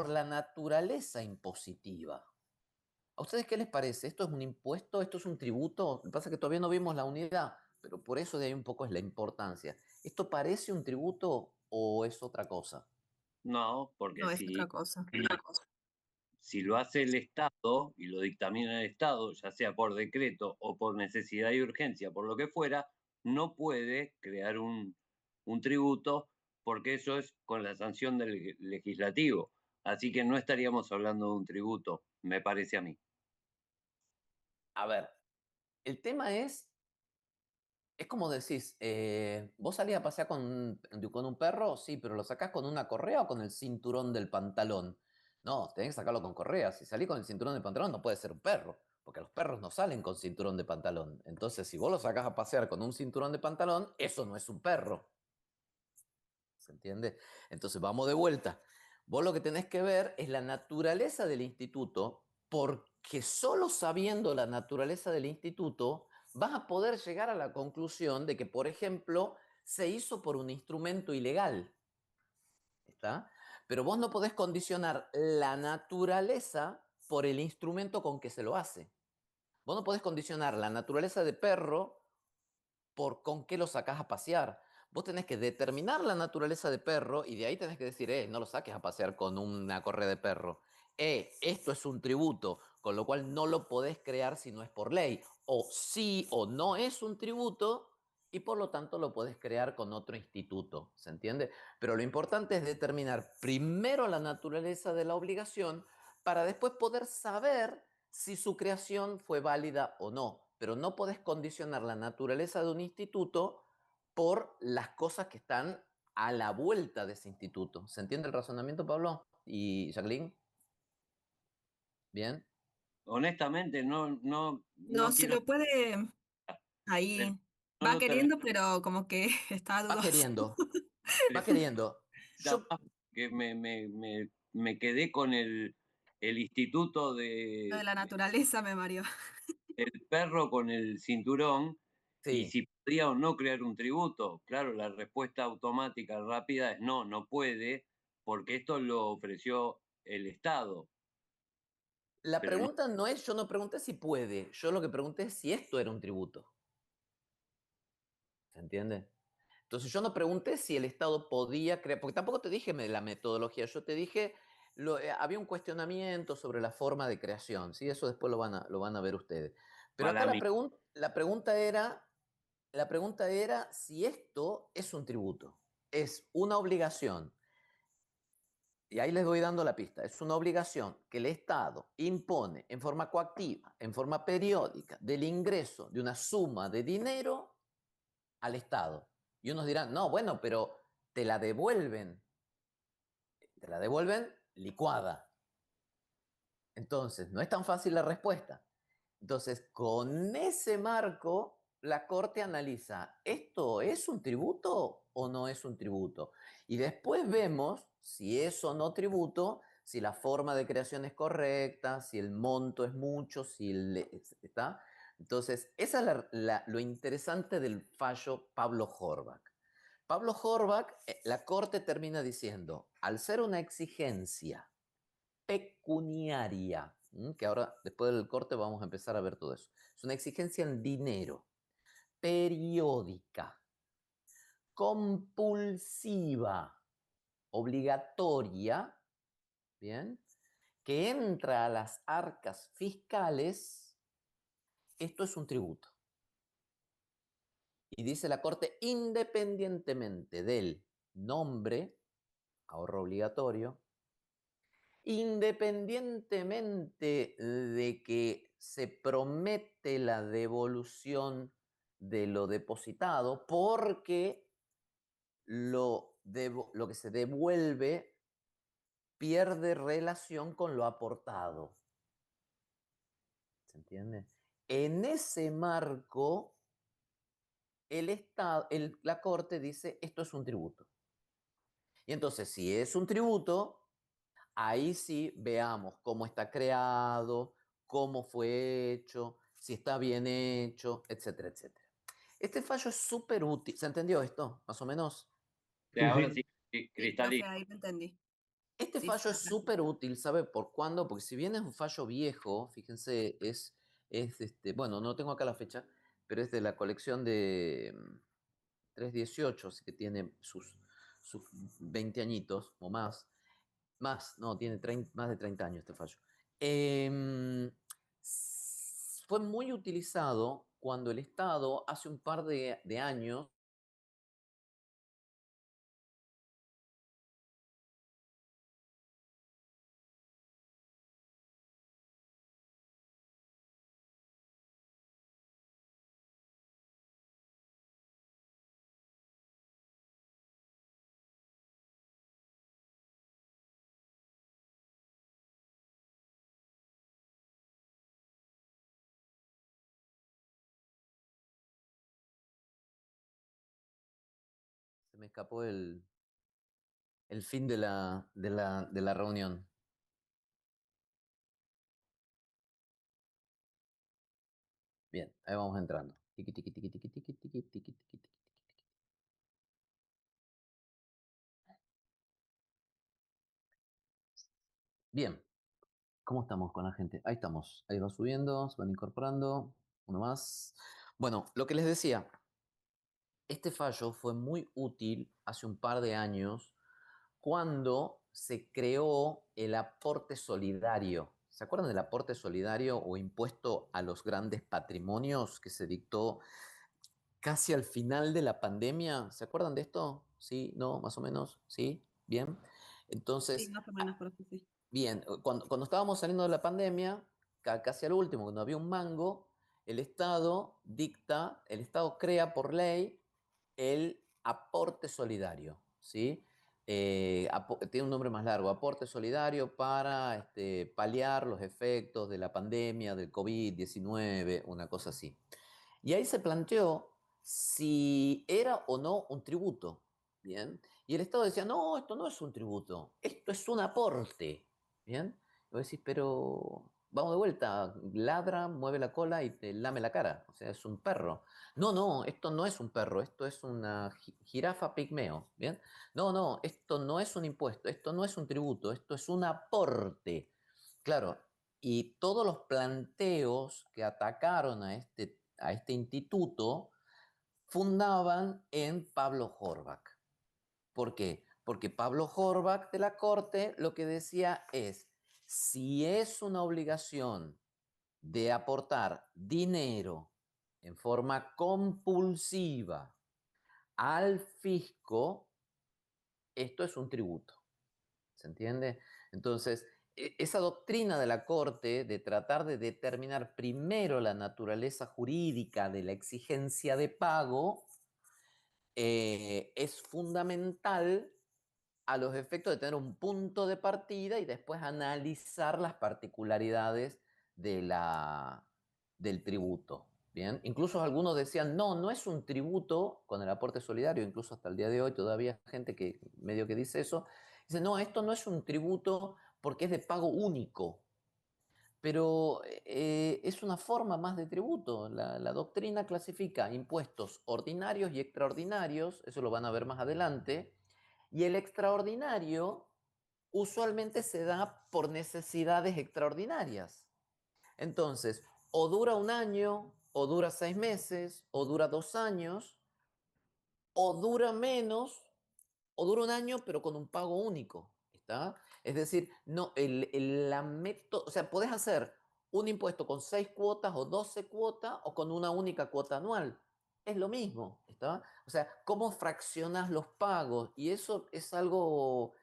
la naturaleza impositiva. ¿A ustedes qué les parece? ¿Esto es un impuesto? ¿Esto es un tributo? Lo que pasa es que todavía no vimos la unidad, pero por eso de ahí un poco es la importancia. ¿Esto parece un tributo o es otra cosa? No, porque No, es otra cosa. si lo hace el Estado y lo dictamina el Estado, ya sea por decreto o por necesidad y urgencia, por lo que fuera, no puede crear un tributo porque eso es con la sanción del legislativo. Así que no estaríamos hablando de un tributo, me parece a mí. A ver, el tema es como decís, vos salís a pasear con un perro, sí, pero lo sacás con una correa o con el cinturón del pantalón. No, tenés que sacarlo con correa. Si salís con el cinturón del pantalón no puede ser un perro, porque los perros no salen con cinturón de pantalón. Entonces, si vos lo sacás a pasear con un cinturón de pantalón, eso no es un perro. ¿Se entiende? Entonces, vamos de vuelta. Vos lo que tenés que ver es la naturaleza del instituto, porque solo sabiendo la naturaleza del instituto vas a poder llegar a la conclusión de que, por ejemplo, se hizo por un instrumento ilegal. ¿Está? Pero vos no podés condicionar la naturaleza por el instrumento con que se lo hace. Vos no podés condicionar la naturaleza de perro por con qué lo sacás a pasear. Vos tenés que determinar la naturaleza de perro y de ahí tenés que decir, no lo saques a pasear con una correa de perro. Esto es un tributo, con lo cual no lo podés crear si no es por ley. O sí o no es un tributo y por lo tanto lo podés crear con otro instituto. ¿Se entiende? Pero lo importante es determinar primero la naturaleza de la obligación para después poder saber si su creación fue válida o no. Pero no podés condicionar la naturaleza de un instituto por las cosas que están a la vuelta de ese instituto. ¿Se entiende el razonamiento, Pablo? ¿Y Jacqueline? ¿Bien? Honestamente, no No, se quiero, lo puede pero ahí. no Va lo termino queriendo, pero como que está Va dudoso. queriendo, de va queriendo. explicar Yo, más, que me quedé con el instituto Lo de la naturaleza me mareó. del perro con el cinturón y sí, si podría o no crear un tributo. Claro, la respuesta automática rápida es no, no puede, porque esto lo ofreció el Estado. la Pero no, pregunta no es, yo no pregunté si puede, yo lo que pregunté es si esto era un tributo. ¿Se entiende? Entonces yo no pregunté si el Estado podía crear, porque tampoco te dije la metodología, yo te dije, había un cuestionamiento sobre la forma de creación, ¿sí? Eso después lo van a ver ustedes. Pero acá para mí, la pregunta era si esto es un tributo, es una obligación, y ahí les voy dando la pista, es una obligación que el Estado impone en forma coactiva, en forma periódica, del ingreso de una suma de dinero al Estado. Y unos dirán, no, bueno, pero te la devuelven, te la devuelven licuada. Entonces, no es tan fácil la respuesta. Entonces, con ese marco, la Corte analiza, ¿esto es un tributo o no es un tributo? Y después vemos si es o no tributo, si la forma de creación es correcta, si el monto es mucho, si está. Entonces, esa es lo interesante del fallo Pablo Horbach. Pablo Horbach, la Corte termina diciendo, al ser una exigencia pecuniaria, que ahora después del corte vamos a empezar a ver todo eso. Es una exigencia en dinero, periódica, compulsiva, obligatoria, ¿bien? Que entra a las arcas fiscales, esto es un tributo. Y dice la Corte, independientemente del nombre, ahorro obligatorio, independientemente de que se promete la devolución de lo depositado, porque lo que se devuelve pierde relación con lo aportado. ¿Se entiende? En ese marco, el Estado, la Corte dice, esto es un tributo. Y entonces, si es un tributo, ahí sí veamos cómo está creado, cómo fue hecho, si está bien hecho, etcétera, etcétera. Este fallo es súper útil. ¿Se entendió esto, más o menos? de Sí, ahora sí. sí, Sí, profe, cristalino. ahí lo entendí. Este Sí, sí, fallo es está claro. súper útil, ¿sabe por cuándo? Porque si bien es un fallo viejo, fíjense, bueno, no tengo acá la fecha, pero es de la colección de 318, así que tiene sus 20 añitos o más. Más, no, tiene más de 30 años este fallo. Fue muy utilizado cuando el Estado hace un par de años me escapó el fin de la reunión. Bien, ahí vamos entrando. Tiqui, tiqui, tiqui, tiqui, tiqui, tiqui, tiqui, tiqui, tiqui. Bien, ¿cómo estamos con la gente? Ahí estamos, ahí va subiendo, se van incorporando, uno más. Bueno, lo que les decía, este fallo fue muy útil hace un par de años cuando se creó el aporte solidario. ¿Se acuerdan del aporte solidario o impuesto a los grandes patrimonios que se dictó casi al final de la pandemia? ¿Se acuerdan de esto? ¿Sí? ¿No? ¿Más o menos? ¿Sí? ¿Bien? Sí, Entonces, más o menos, profe, sí. bien, cuando estábamos saliendo de la pandemia, casi al último, cuando había un mango, el Estado dicta, el Estado crea por ley el aporte solidario, ¿sí? Tiene un nombre más largo, aporte solidario para paliar los efectos de la pandemia, del COVID-19, una cosa así. Y ahí se planteó si era o no un tributo, ¿bien? Y el Estado decía, no, esto no es un tributo, esto es un aporte, ¿bien? Y vos decís, pero vamos de vuelta, ladra, mueve la cola y te lame la cara, o sea, es un perro. No, no, esto no es un perro, esto es una jirafa pigmeo, ¿bien? No, no, esto no es un impuesto, esto no es un tributo, esto es un aporte. Claro, y todos los planteos que atacaron a este instituto fundaban en Pablo Horbach. ¿Por qué? Porque Pablo Horbach de la Corte lo que decía es, si es una obligación de aportar dinero en forma compulsiva al fisco, esto es un tributo. ¿Se entiende? Entonces, esa doctrina de la Corte de tratar de determinar primero la naturaleza jurídica de la exigencia de pago es fundamental a los efectos de tener un punto de partida y después analizar las particularidades de del tributo. ¿Bien? Incluso algunos decían, no, no es un tributo con el aporte solidario, incluso hasta el día de hoy todavía hay gente que medio que dice eso. Dice, no, esto no es un tributo porque es de pago único, pero es una forma más de tributo. La doctrina clasifica impuestos ordinarios y extraordinarios, eso lo van a ver más adelante, y el extraordinario usualmente se da por necesidades extraordinarias. Entonces, o dura un año, o dura 6 meses, o dura 2 años, o dura menos, o dura un año, pero con un pago único. ¿Está? Es decir, no, o sea, podés hacer un impuesto con 6 cuotas o 12 cuotas o con una única cuota anual. Es lo mismo, ¿está? O sea, cómo fraccionas los pagos. Y eso es algo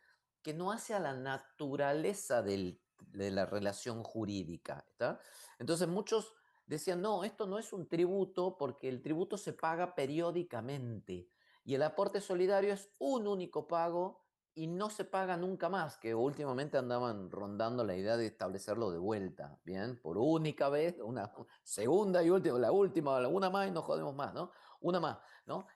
que no hace a la naturaleza de la relación jurídica, ¿está? Entonces muchos decían, no, esto no es un tributo porque el tributo se paga periódicamente. Y el aporte solidario es un único pago y no se paga nunca más, que últimamente andaban rondando la idea de establecerlo de vuelta, ¿bien? Por única vez, una segunda y última, la última, una más y no jodemos más, ¿no? Una más, ¿no?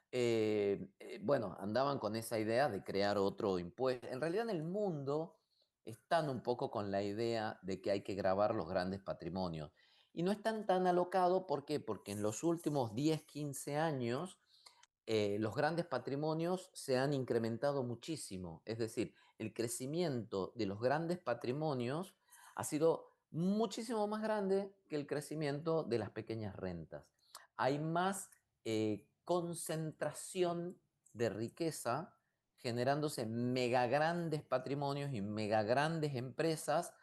Bueno, andaban con esa idea de crear otro impuesto. En realidad en el mundo están un poco con la idea de que hay que gravar los grandes patrimonios. Y no están tan alocados, ¿por qué? Porque en los últimos 10, 15 años los grandes patrimonios se han incrementado muchísimo. Es decir, el crecimiento de los grandes patrimonios ha sido muchísimo más grande que el crecimiento de las pequeñas rentas. Hay más concentración de riqueza generándose mega grandes patrimonios y mega grandes empresas,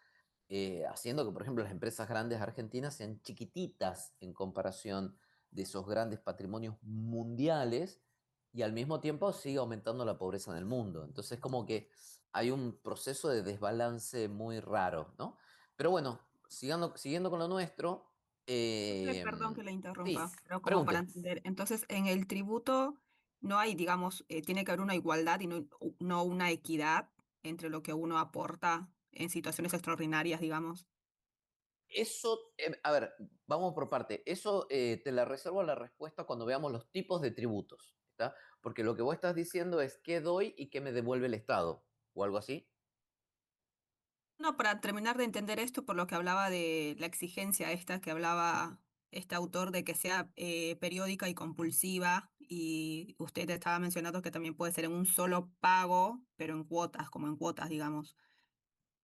haciendo que, por ejemplo, las empresas grandes argentinas sean chiquititas en comparación de esos grandes patrimonios mundiales y al mismo tiempo sigue aumentando la pobreza en el mundo. Entonces, como que hay un proceso de desbalance muy raro, ¿no? Pero bueno, siguiendo con lo nuestro, Profe, perdón que le sí, interrumpa, pero como para pregunte. entender, entonces en el tributo no hay, digamos, tiene que haber una igualdad y no una equidad entre lo que uno aporta en situaciones extraordinarias, digamos. Eso, a ver, vamos por parte. Eso te la reservo a la respuesta cuando veamos los tipos de tributos. ¿Está? Porque lo que vos estás diciendo es qué doy y qué me devuelve el Estado, o algo así. No, para terminar de entender esto, por lo que hablaba de la exigencia esta que hablaba este autor de que sea periódica y compulsiva, y usted estaba mencionando que también puede ser en un solo pago, pero en cuotas, como en cuotas, digamos.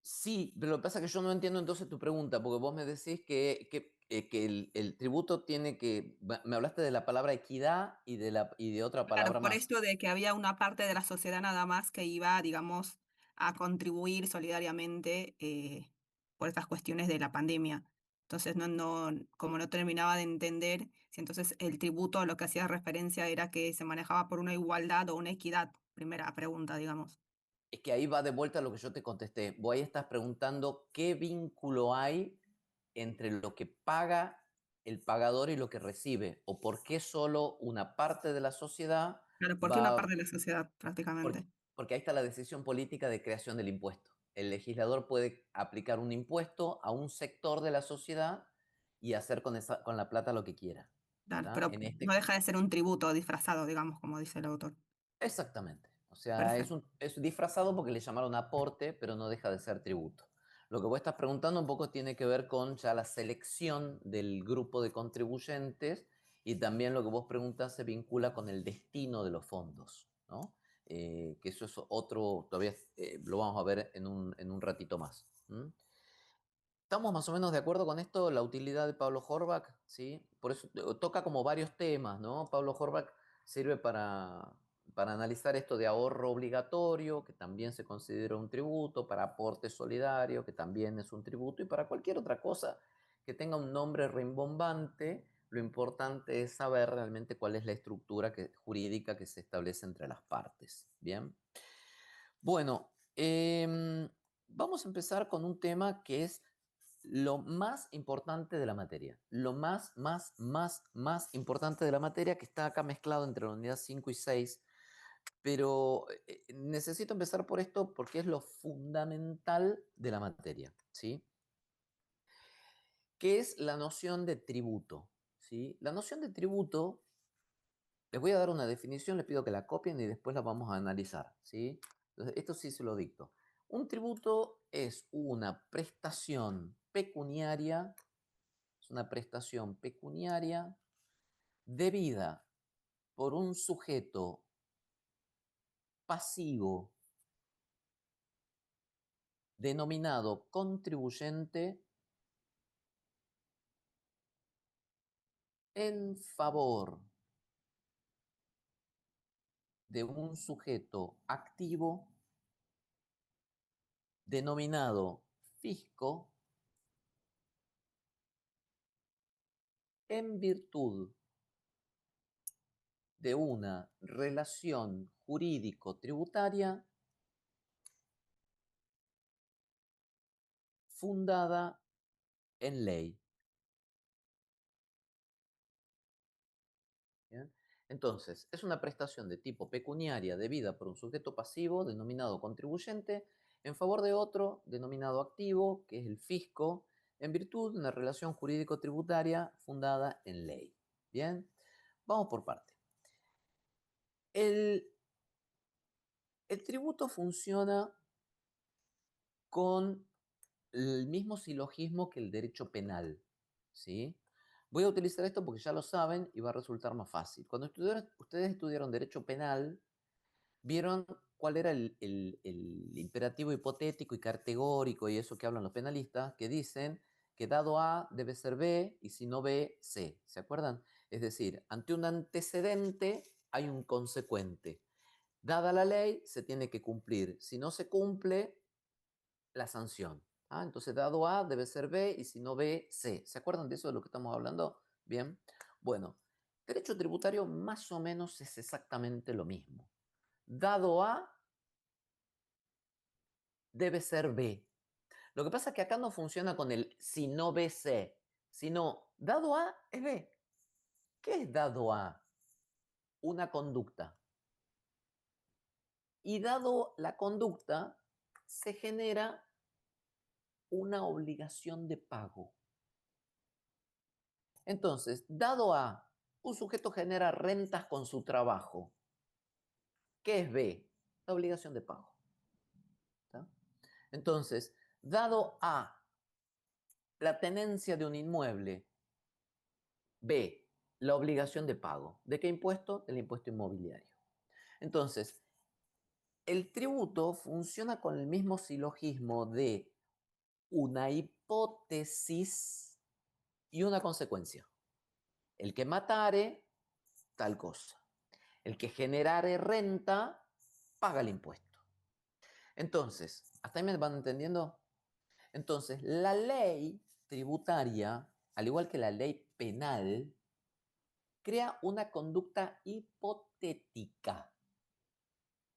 Sí, pero lo que pasa es que yo no entiendo entonces tu pregunta, porque vos me decís que el tributo tiene que... Me hablaste de la palabra equidad y de otra Claro, palabra por más. esto de que había una parte de la sociedad nada más que iba, digamos, a contribuir solidariamente por estas cuestiones de la pandemia. Entonces, como no terminaba de entender si entonces el tributo a lo que hacía referencia era que se manejaba por una igualdad o una equidad. Primera pregunta, digamos. Es que ahí va de vuelta lo que yo te contesté. Vos ahí estás preguntando qué vínculo hay entre lo que paga el pagador y lo que recibe, o por qué solo una parte de la sociedad Claro, porque una va... parte de la sociedad prácticamente. Porque ahí está la decisión política de creación del impuesto. El legislador puede aplicar un impuesto a un sector de la sociedad y hacer con la plata lo que quiera. Claro, ¿Tá? pero no deja de ser un tributo disfrazado, digamos, como dice el autor. Exactamente. O sea, Perfecto. es disfrazado porque le llamaron aporte, pero no deja de ser tributo. Lo que vos estás preguntando un poco tiene que ver con ya la selección del grupo de contribuyentes, y también lo que vos preguntas se vincula con el destino de los fondos, ¿no? Que eso es otro, todavía lo vamos a ver en un ratito más. ¿Estamos más o menos de acuerdo con esto? La utilidad de Pablo Horbach, ¿sí? Por eso toca como varios temas, ¿no? Pablo Horbach sirve para analizar esto de ahorro obligatorio, que también se considera un tributo, para aporte solidario, que también es un tributo, y para cualquier otra cosa que tenga un nombre rimbombante. Lo importante es saber realmente cuál es la estructura jurídica que se establece entre las partes. Bien. Bueno, vamos a empezar con un tema que es lo más importante de la materia. Lo más importante de la materia, que está acá mezclado entre la unidad 5 y 6. Pero necesito empezar por esto porque es lo fundamental de la materia, ¿sí? ¿Qué es la noción de tributo? ¿Sí? La noción de tributo, les voy a dar una definición, les pido que la copien y después la vamos a analizar, ¿sí? Entonces, esto sí se lo dicto. Un tributo es una prestación pecuniaria, debida por un sujeto pasivo denominado contribuyente en favor de un sujeto activo denominado fisco, en virtud de una relación jurídico-tributaria fundada en ley. ¿Bien? Entonces, es una prestación de tipo pecuniaria debida por un sujeto pasivo denominado contribuyente en favor de otro denominado activo, que es el fisco, en virtud de una relación jurídico-tributaria fundada en ley. Bien, vamos por parte. El tributo funciona con el mismo silogismo que el derecho penal, ¿sí? Voy a utilizar esto porque ya lo saben y va a resultar más fácil. Cuando ustedes estudiaron derecho penal, vieron cuál era el imperativo hipotético y categórico y eso que hablan los penalistas, que dicen que dado A debe ser B y si no B, C. ¿Se acuerdan? Es decir, ante un antecedente hay un consecuente. Dada la ley, se tiene que cumplir. Si no se cumple, la sanción. Entonces, dado A debe ser B y si no B, C. ¿Se acuerdan de eso de lo que estamos hablando? Bien. Bueno, derecho tributario más o menos es exactamente lo mismo. Dado A debe ser B. Lo que pasa es que acá no funciona con el si no B, C, sino dado A es B. ¿Qué es dado A? Una conducta. Y dado la conducta, se genera una obligación de pago. Entonces, dado A, un sujeto genera rentas con su trabajo. ¿Qué es B? La obligación de pago. ¿Tá? Entonces, dado A, la tenencia de un inmueble, B, la obligación de pago. ¿De qué impuesto? Del impuesto inmobiliario. Entonces, el tributo funciona con el mismo silogismo de una hipótesis y una consecuencia. El que matare, tal cosa. El que generare renta, paga el impuesto. Entonces, ¿hasta ahí me van entendiendo? Entonces, la ley tributaria, al igual que la ley penal, crea una conducta hipotética.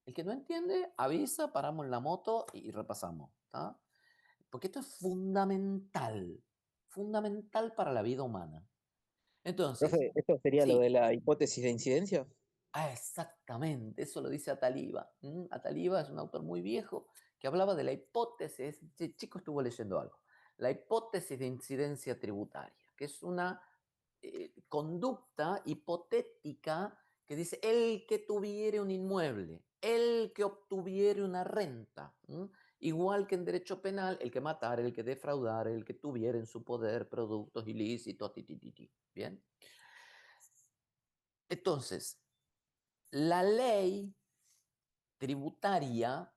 El que no entiende, avisa, paramos la moto y repasamos. ¿Tá? Porque esto es fundamental, fundamental para la vida humana. Entonces, Profe, ¿esto sería lo sí, de la hipótesis de incidencia? exactamente, eso lo dice Ataliba. Ataliba es un autor muy viejo que hablaba de la hipótesis, este chico estuvo leyendo algo, la hipótesis de incidencia tributaria, que es una conducta hipotética que dice el que tuviere un inmueble, el que obtuviere una renta, igual que en derecho penal, el que matara, el que defraudara, el que tuviera en su poder productos ilícitos, ¿bien? Entonces, la ley tributaria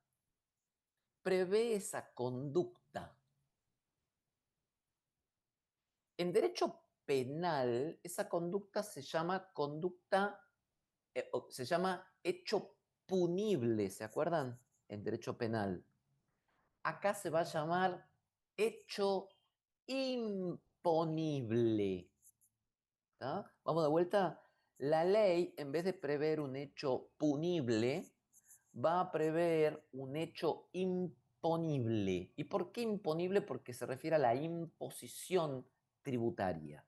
prevé esa conducta. En derecho penal, esa conducta se llama conducta, se llama hecho punible, ¿se acuerdan? En derecho penal. Acá se va a llamar hecho imponible. ¿Tá? Vamos de vuelta. La ley, en vez de prever un hecho punible, va a prever un hecho imponible. ¿Y por qué imponible? Porque se refiere a la imposición tributaria.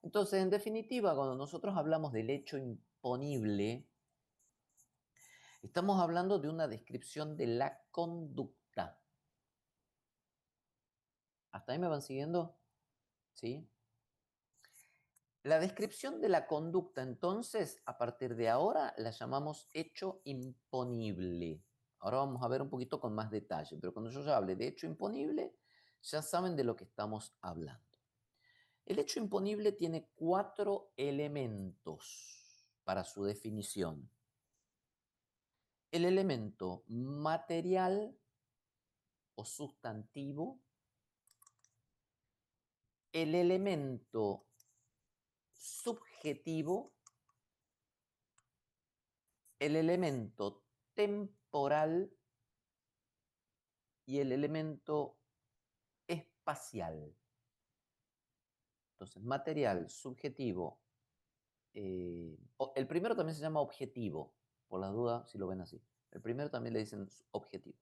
Entonces, en definitiva, cuando nosotros hablamos del hecho imponible, estamos hablando de una descripción de la conducta. ¿Hasta ahí me van siguiendo? ¿Sí? La descripción de la conducta, entonces, a partir de ahora, la llamamos hecho imponible. Ahora vamos a ver un poquito con más detalle, pero cuando yo ya hable de hecho imponible, ya saben de lo que estamos hablando. El hecho imponible tiene 4 elementos para su definición. El elemento material o sustantivo, el elemento subjetivo, el elemento temporal y el elemento espacial. Entonces, material, subjetivo. El primero también se llama objetivo, por la duda si lo ven así. El primero también le dicen objetivo.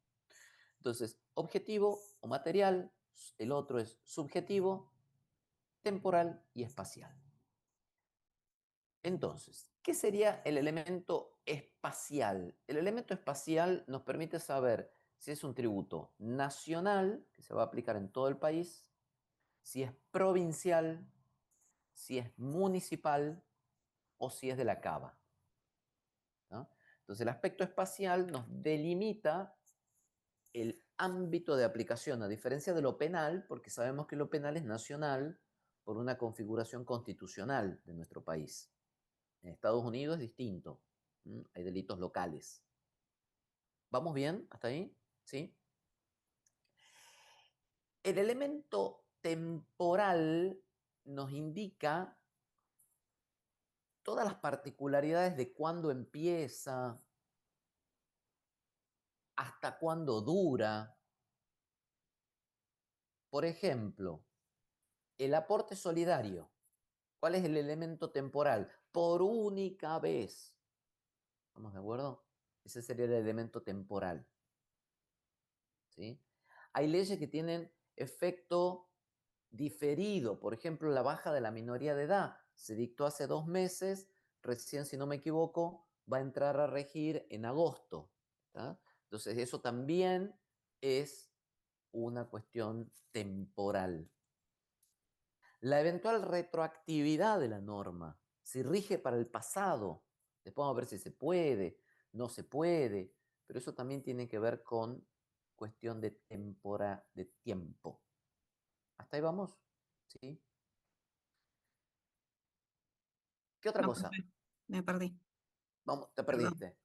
Entonces, objetivo o material, el otro es subjetivo, temporal y espacial. Entonces, ¿qué sería el elemento espacial? El elemento espacial nos permite saber si es un tributo nacional, que se va a aplicar en todo el país, si es provincial, si es municipal o si es de la cava. ¿No? Entonces, el aspecto espacial nos delimita el ámbito de aplicación, a diferencia de lo penal, porque sabemos que lo penal es nacional por una configuración constitucional de nuestro país. En Estados Unidos es distinto. Hay delitos locales. ¿Vamos bien hasta ahí? ¿Sí? El elemento temporal nos indica todas las particularidades de cuándo empieza, hasta cuándo dura. Por ejemplo, el aporte solidario. ¿Cuál es el elemento temporal? Por única vez. ¿Estamos de acuerdo? Ese sería el elemento temporal. ¿Sí? Hay leyes que tienen efecto diferido. Por ejemplo, la baja de la minoría de edad. Se dictó hace 2 meses, recién, si no me equivoco, va a entrar a regir en agosto. ¿Tá? Entonces, eso también es una cuestión temporal. La eventual retroactividad de la norma, si rige para el pasado, Después vamos a ver si se puede, no se puede, pero eso también tiene que ver con cuestión de de tiempo. ¿Hasta ahí vamos? ¿Sí? ¿Qué otra No, cosa? profe, me perdí, Vamos, te perdón. perdiste.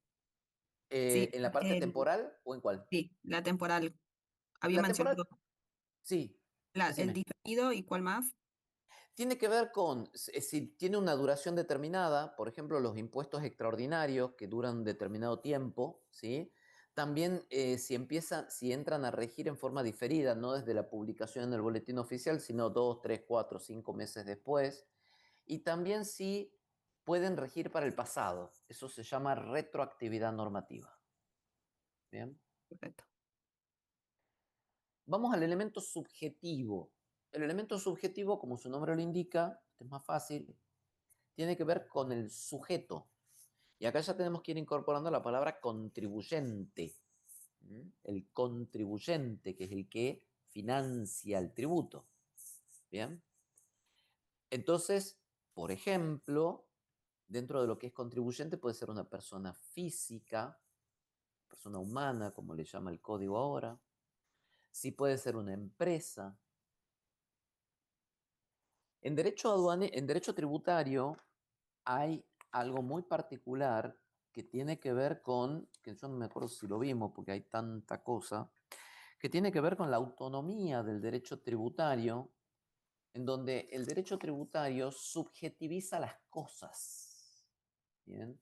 Sí, ¿En la parte temporal o en cuál? sí, la temporal. Había La temporal, mencionado sí, el decime. diferido y cuál más. Tiene que ver con si tiene una duración determinada, por ejemplo, los impuestos extraordinarios que duran determinado tiempo, ¿sí? También si entran a regir en forma diferida, no desde la publicación en el boletín oficial, sino 2, 3, 4, 5 meses después. Y también si pueden regir para el pasado. Eso se llama retroactividad normativa. ¿Bien? Perfecto. Vamos al elemento subjetivo. El elemento subjetivo, como su nombre lo indica, es más fácil, tiene que ver con el sujeto. Y acá ya tenemos que ir incorporando la palabra contribuyente. El contribuyente, que es el que financia el tributo. ¿Bien? Entonces, por ejemplo, dentro de lo que es contribuyente puede ser una persona física, persona humana, como le llama el código ahora. Sí puede ser una empresa. En derecho tributario hay algo muy particular que tiene que ver con, que yo no me acuerdo si lo vimos porque hay tanta cosa, que tiene que ver con la autonomía del derecho tributario, en donde el derecho tributario subjetiviza las cosas. ¿Bien?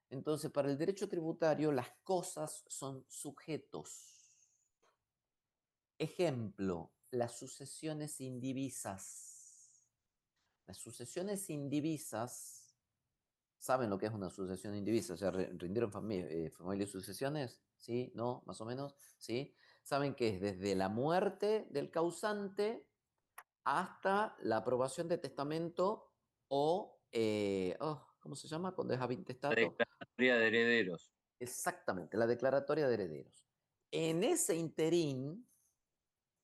Entonces, para el derecho tributario, las cosas son sujetos. Ejemplo, las sucesiones indivisas. Las sucesiones indivisas, ¿saben lo que es una sucesión indivisa? O sea, rindieron familia y sucesiones, ¿sí? ¿No? Más o menos, ¿sí? Saben que es desde la muerte del causante hasta la aprobación de testamento o, ¿cómo se llama? Cuando es La avintestato. declaratoria de herederos. Exactamente, la declaratoria de herederos. En ese interín,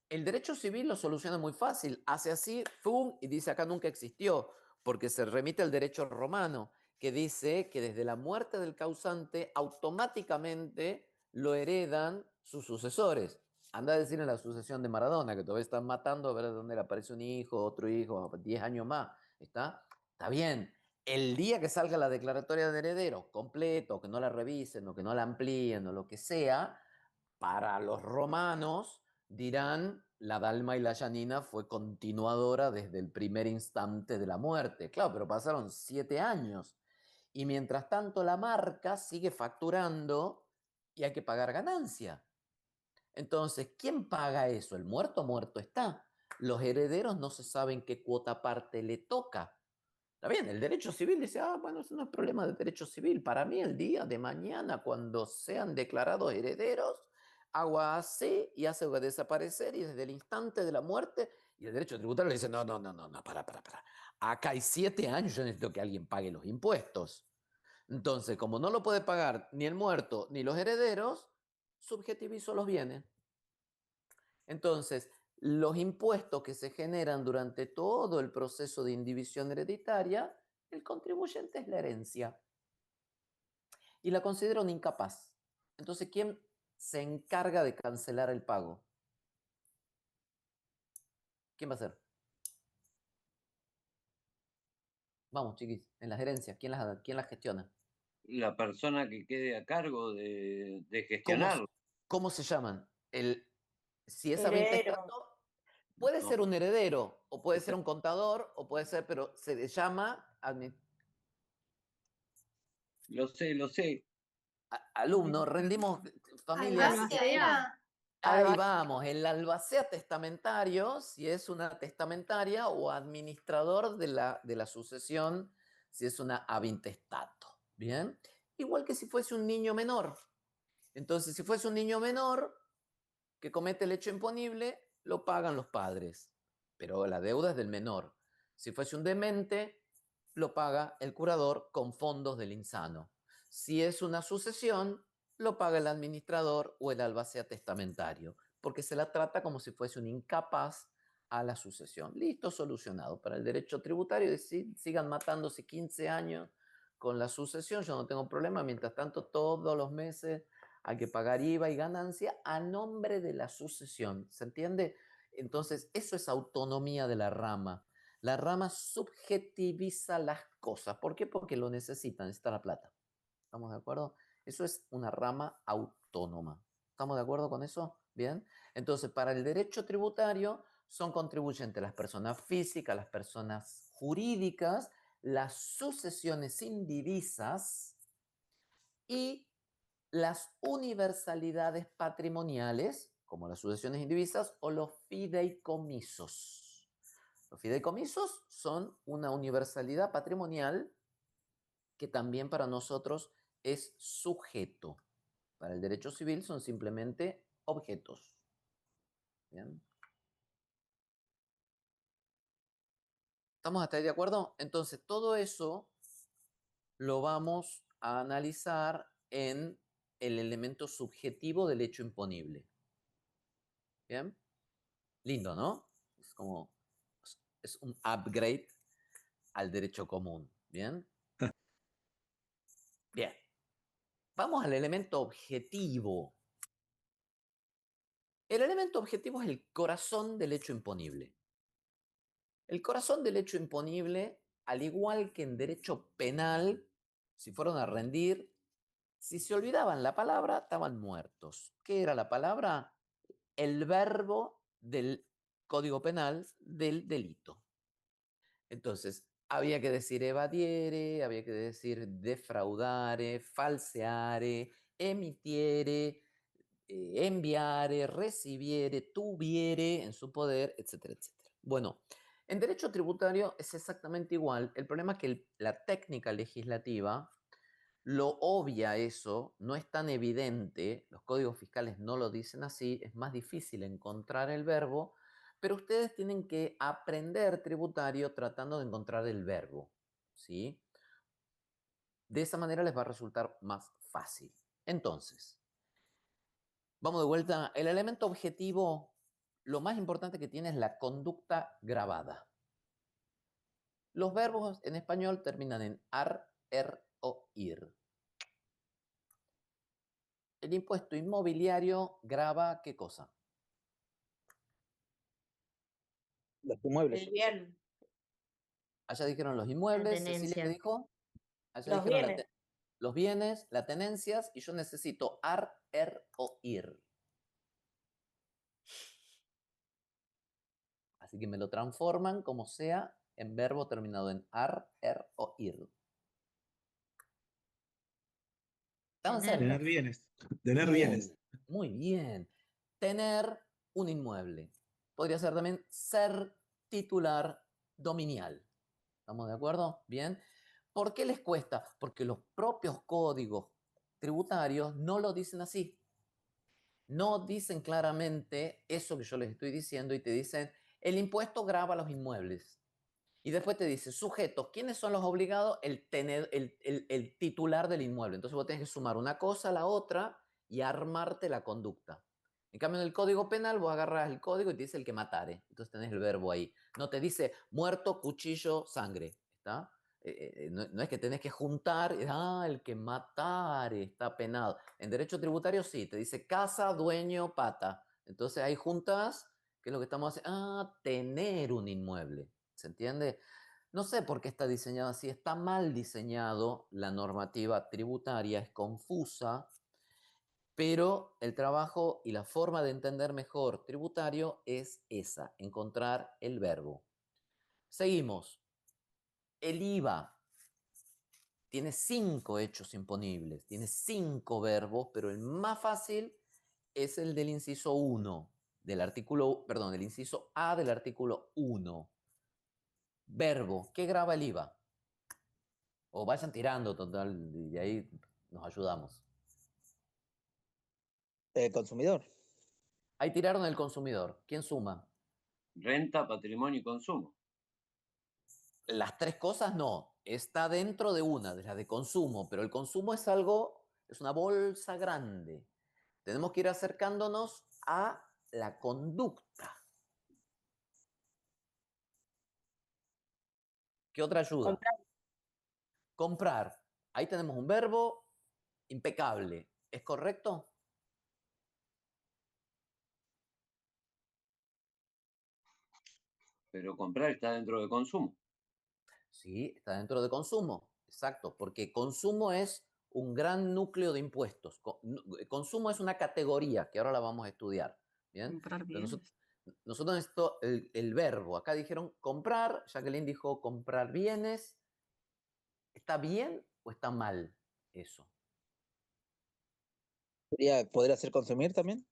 el derecho civil lo soluciona muy fácil. Hace así, ¡fum! Y dice acá nunca existió, porque se remite al derecho romano, que dice que desde la muerte del causante automáticamente lo heredan sus sucesores. Anda a decir en la sucesión de Maradona, que todavía están matando a ver dónde le aparece un hijo, otro hijo, 10 años más. Está bien. El día que salga la declaratoria de heredero completo, que no la revisen o que no la amplíen o lo que sea, para los romanos dirán, la Dalma y la Yanina fue continuadora desde el primer instante de la muerte. Claro, pero pasaron 7 años. Y mientras tanto la marca sigue facturando y hay que pagar ganancia. Entonces, ¿quién paga eso? El muerto muerto está. Los herederos no se saben qué cuota parte le toca. Está bien, el derecho civil dice, bueno, eso no es problema de derecho civil. Para mí, el día de mañana, cuando sean declarados herederos, hago así y hace desaparecer y desde el instante de la muerte, y el derecho tributario le dice, no, no, no, no, no, para. Acá hay 7 años, yo necesito que alguien pague los impuestos. Entonces, como no lo puede pagar ni el muerto ni los herederos, subjetivizo los bienes. Entonces, los impuestos que se generan durante todo el proceso de indivisión hereditaria, el contribuyente es la herencia y la considera un incapaz. Entonces, ¿quién se encarga de cancelar el pago? ¿Quién va a ser? Vamos, chiquis, en las herencias, ¿quién las gestiona? La persona que quede a cargo de ¿Cómo, gestionarlo. cómo se llaman? Si es Heredero. avintestato, puede No, ser un heredero, o puede ser un contador, o puede ser, pero se le llama lo sé. alumno, rendimos familia. Albacea. Ahí vamos, el albacea testamentario, si es una testamentaria, o administrador de la sucesión, si es una avintestato. ¿Bien? Igual que si fuese un niño menor. Entonces, si fuese un niño menor que comete el hecho imponible, lo pagan los padres, pero la deuda es del menor. Si fuese un demente, lo paga el curador con fondos del insano. Si es una sucesión, lo paga el administrador o el albacea testamentario, porque se la trata como si fuese un incapaz a la sucesión. Listo, solucionado. Para el derecho tributario, sigan matándose 15 años con la sucesión, yo no tengo problema, mientras tanto todos los meses hay que pagar IVA y ganancia a nombre de la sucesión, ¿se entiende? Entonces, eso es autonomía de la rama. La rama subjetiviza las cosas. ¿Por qué? Porque lo necesita la plata. ¿Estamos de acuerdo? Eso es una rama autónoma. ¿Estamos de acuerdo con eso? Bien. Entonces, para el derecho tributario son contribuyentes las personas físicas, las personas jurídicas, las sucesiones indivisas y las universalidades patrimoniales, como las sucesiones indivisas o los fideicomisos. Los fideicomisos son una universalidad patrimonial que también para nosotros es sujeto. Para el derecho civil son simplemente objetos. ¿Bien? ¿Estamos hasta ahí de acuerdo? Entonces, todo eso lo vamos a analizar en el elemento subjetivo del hecho imponible. ¿Bien? Lindo, ¿no? Es como, es un upgrade al derecho común. ¿Bien? Bien. Vamos al elemento objetivo. El elemento objetivo es el corazón del hecho imponible. El corazón del hecho imponible, al igual que en derecho penal, si fueron a rendir, si se olvidaban la palabra, estaban muertos. ¿Qué era la palabra? El verbo del Código Penal del delito. Entonces, había que decir evadiere, había que decir defraudare, falseare, emitiere, enviare, recibiere, tuviere en su poder, etcétera, etcétera. Bueno, en derecho tributario es exactamente igual. El problema es que la técnica legislativa lo obvia eso, no es tan evidente, los códigos fiscales no lo dicen así, es más difícil encontrar el verbo, pero ustedes tienen que aprender tributario tratando de encontrar el verbo, ¿sí? De esa manera les va a resultar más fácil. Entonces, vamos de vuelta. El elemento objetivo, lo más importante que tiene es la conducta grabada. Los verbos en español terminan en ar, er o ir. El impuesto inmobiliario graba ¿qué cosa? Los inmuebles. El bien, Allá dijeron los la inmuebles, Cecilia, ¿qué tenencia. dijo? Allá Los dijeron bienes. los bienes, las tenencias, y yo necesito ar, er o ir. Así que me lo transforman como sea en verbo terminado en ar, er o ir. ¿Estaban Tener. cerca? Tener bienes. Tener Bien, bienes. muy bien. Tener un inmueble. Podría ser también ser titular dominial. ¿Estamos de acuerdo? Bien. ¿Por qué les cuesta? Porque los propios códigos tributarios no lo dicen así. No dicen claramente eso que yo les estoy diciendo y te dicen, el impuesto grava los inmuebles. Y después te dice, sujetos, ¿quiénes son los obligados? El titular del inmueble. Entonces vos tenés que sumar una cosa a la otra y armarte la conducta. En cambio, en el Código Penal vos agarras el código y te dice el que matare. Entonces tenés el verbo ahí. No te dice muerto, cuchillo, sangre. ¿Está? No es que tenés que juntar, el que matare está penado. En derecho tributario sí, te dice casa, dueño, pata. Entonces ahí juntas, ¿qué es lo que estamos haciendo? Tener un inmueble. ¿Se entiende? No sé por qué está diseñado así. Está mal diseñado la normativa tributaria, es confusa, pero el trabajo y la forma de entender mejor tributario es esa, encontrar el verbo. Seguimos. El IVA tiene 5 hechos imponibles, tiene 5 verbos, pero el más fácil es el del inciso 1, del inciso A del artículo 1. Verbo, ¿qué graba el IVA? O vayan tirando, total, y de ahí nos ayudamos. El consumidor. Ahí tiraron el consumidor. ¿Quién suma? Renta, patrimonio y consumo. Las 3 cosas no. Está dentro de una, de la de consumo, pero el consumo es algo, es una bolsa grande. Tenemos que ir acercándonos a la conducta. ¿Qué otra ayuda? Comprar. Comprar. Ahí tenemos un verbo impecable. ¿Es correcto? Pero comprar está dentro de consumo. Sí, está dentro de consumo. Exacto, porque consumo es un gran núcleo de impuestos. Consumo es una categoría que ahora la vamos a estudiar. ¿Bien? Comprar Pero bienes. nosotros necesitamos el verbo. Acá dijeron comprar. Jacqueline dijo comprar bienes. ¿Está bien o está mal eso? ¿Podría ser consumir también?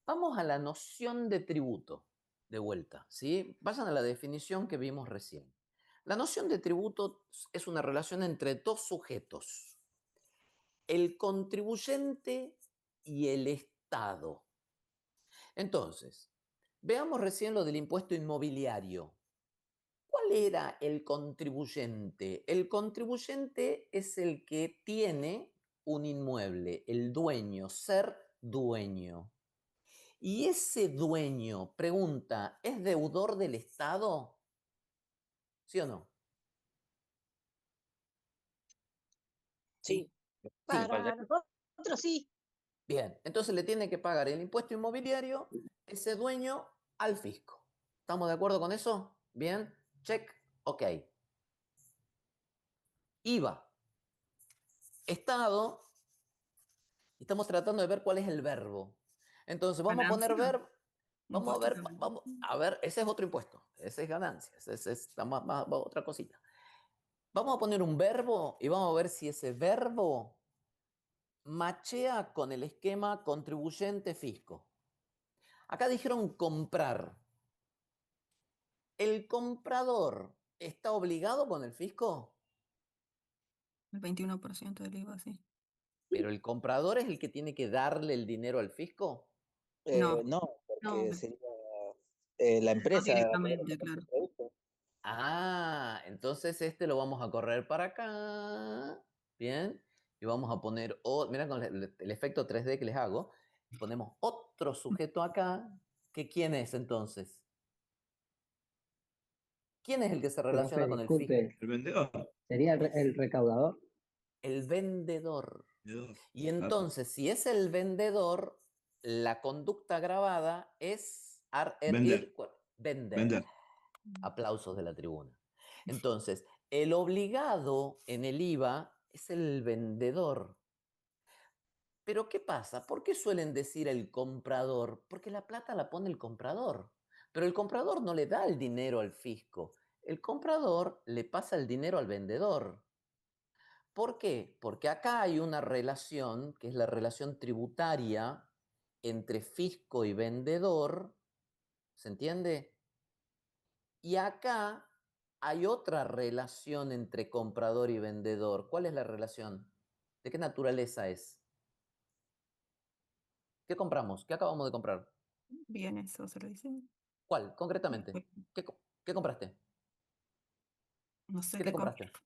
Vamos a la noción de tributo de vuelta, ¿sí? Vayan a la definición que vimos recién. La noción de tributo es una relación entre dos sujetos, el contribuyente y el Estado. Entonces, veamos recién lo del impuesto inmobiliario. ¿Cuál era el contribuyente? El contribuyente es el que tiene un inmueble, el dueño, ser dueño. Y ese dueño, pregunta, ¿es deudor del Estado? ¿Sí o no? Sí. Me parece Para nosotros sí. Bien, entonces le tiene que pagar el impuesto inmobiliario ese dueño al fisco. ¿Estamos de acuerdo con eso? Bien, check, ok. IVA, Estado, estamos tratando de ver cuál es el verbo. Entonces vamos a poner Ganancia. verbo, vamos a Impuesto ver, sobre- vamos a ver, ese es otro impuesto, ese es ganancia, ese es otra cosita. Vamos a poner un verbo y vamos a ver si ese verbo machea con el esquema contribuyente-fisco. Acá dijeron comprar. ¿El comprador está obligado con el fisco? El 21% del IVA, sí. ¿Pero el comprador es el que tiene que darle el dinero al fisco? No, No, No, porque sería la no empresa directamente, claro. el producto. Ah, entonces este lo vamos a correr para acá. Bien. Y vamos a poner, mira con el efecto 3D que les hago, ponemos otro sujeto acá, que ¿quién es entonces? ¿Quién es el que se Profe, relaciona con el fisco? disculpe, El vendedor. ¿sería el recaudador? El vendedor. Vendedor. Y Ah, entonces, si es el vendedor, la conducta grabada es Vender. vender. Vender. Aplausos de la tribuna. Entonces, el obligado en el IVA es el vendedor. Pero ¿qué pasa? ¿Por qué suelen decir el comprador? Porque la plata la pone el comprador. Pero el comprador no le da el dinero al fisco. El comprador le pasa el dinero al vendedor. ¿Por qué? Porque acá hay una relación, que es la relación tributaria entre fisco y vendedor, ¿se entiende? Y acá hay otra relación entre comprador y vendedor. ¿Cuál es la relación? ¿De qué naturaleza es? ¿Qué compramos? ¿Qué acabamos de comprar? Bienes, o se lo dice. ¿Cuál? Concretamente. ¿Qué compraste? No sé ¿Qué te qué comprar. compraste?